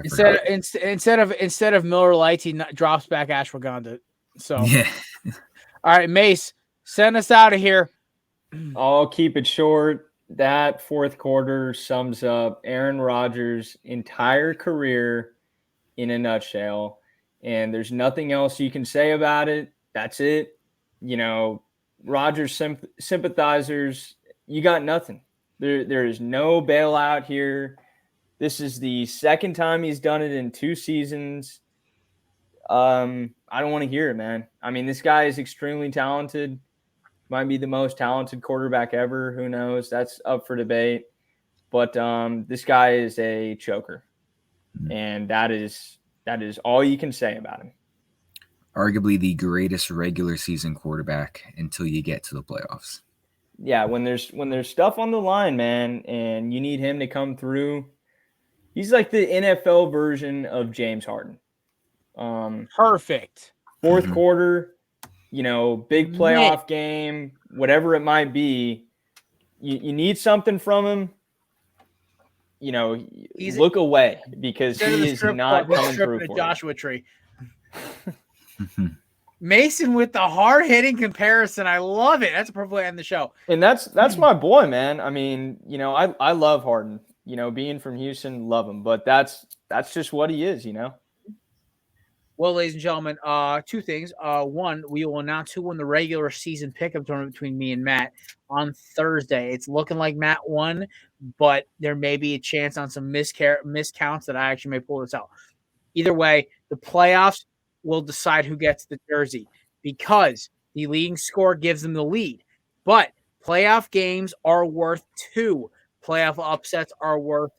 Instead of Miller Lights, he drops back ashwagandha. So, yeah. All right, Mace, send us out of here. I'll keep it short. That fourth quarter sums up Aaron Rodgers' entire career in a nutshell. And there's nothing else you can say about it. That's it. Rodgers sympathizers, you got nothing. There is no bailout here. This is the second time he's done it in 2 seasons. I don't want to hear it, man. I mean, this guy is extremely talented. Might be the most talented quarterback ever. Who knows? That's up for debate. But this guy is a choker. And that is all you can say about him. Arguably the greatest regular season quarterback until you get to the playoffs. Yeah, when there's stuff on the line, man, and you need him to come through, he's like the NFL version of James Harden. Perfect. Fourth quarter, big playoff game, whatever it might be, you need something from him. Look away because he is not coming through for Joshua Tree. Mason with the hard-hitting comparison. I love it. That's a perfect way to end the show. And that's my boy, man. I mean, I love Harden. Being from Houston, love him. But that's just what he is, Well, ladies and gentlemen, 2 things. One, we will announce who won the regular season pickup tournament between me and Matt on Thursday. It's looking like Matt won, but there may be a chance on some miscounts that I actually may pull this out. Either way, the playoffs will decide who gets the jersey because the leading score gives them the lead. But playoff games are worth 2. Playoff upsets are worth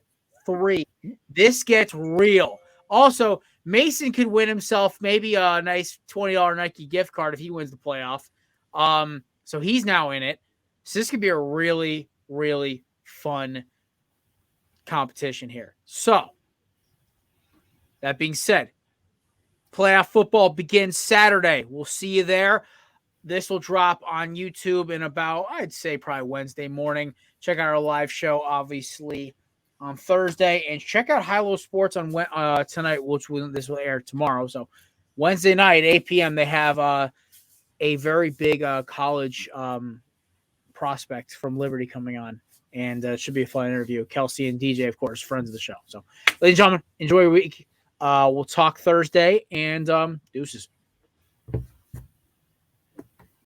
3. This gets real. Also, Mason could win himself maybe a nice $20 Nike gift card if he wins the playoff. So he's now in it. So this could be a really, really fun competition here. So that being said, playoff football begins Saturday. We'll see you there. This will drop on YouTube in about, I'd say, probably Wednesday morning. Check out our live show, obviously, on Thursday. And check out High Low Sports on tonight, this will air tomorrow. So Wednesday night, 8 p.m., they have a very big college prospect from Liberty coming on. And it should be a fun interview. Kelsey and DJ, of course, friends of the show. So, ladies and gentlemen, enjoy your week. We'll talk Thursday, and deuces.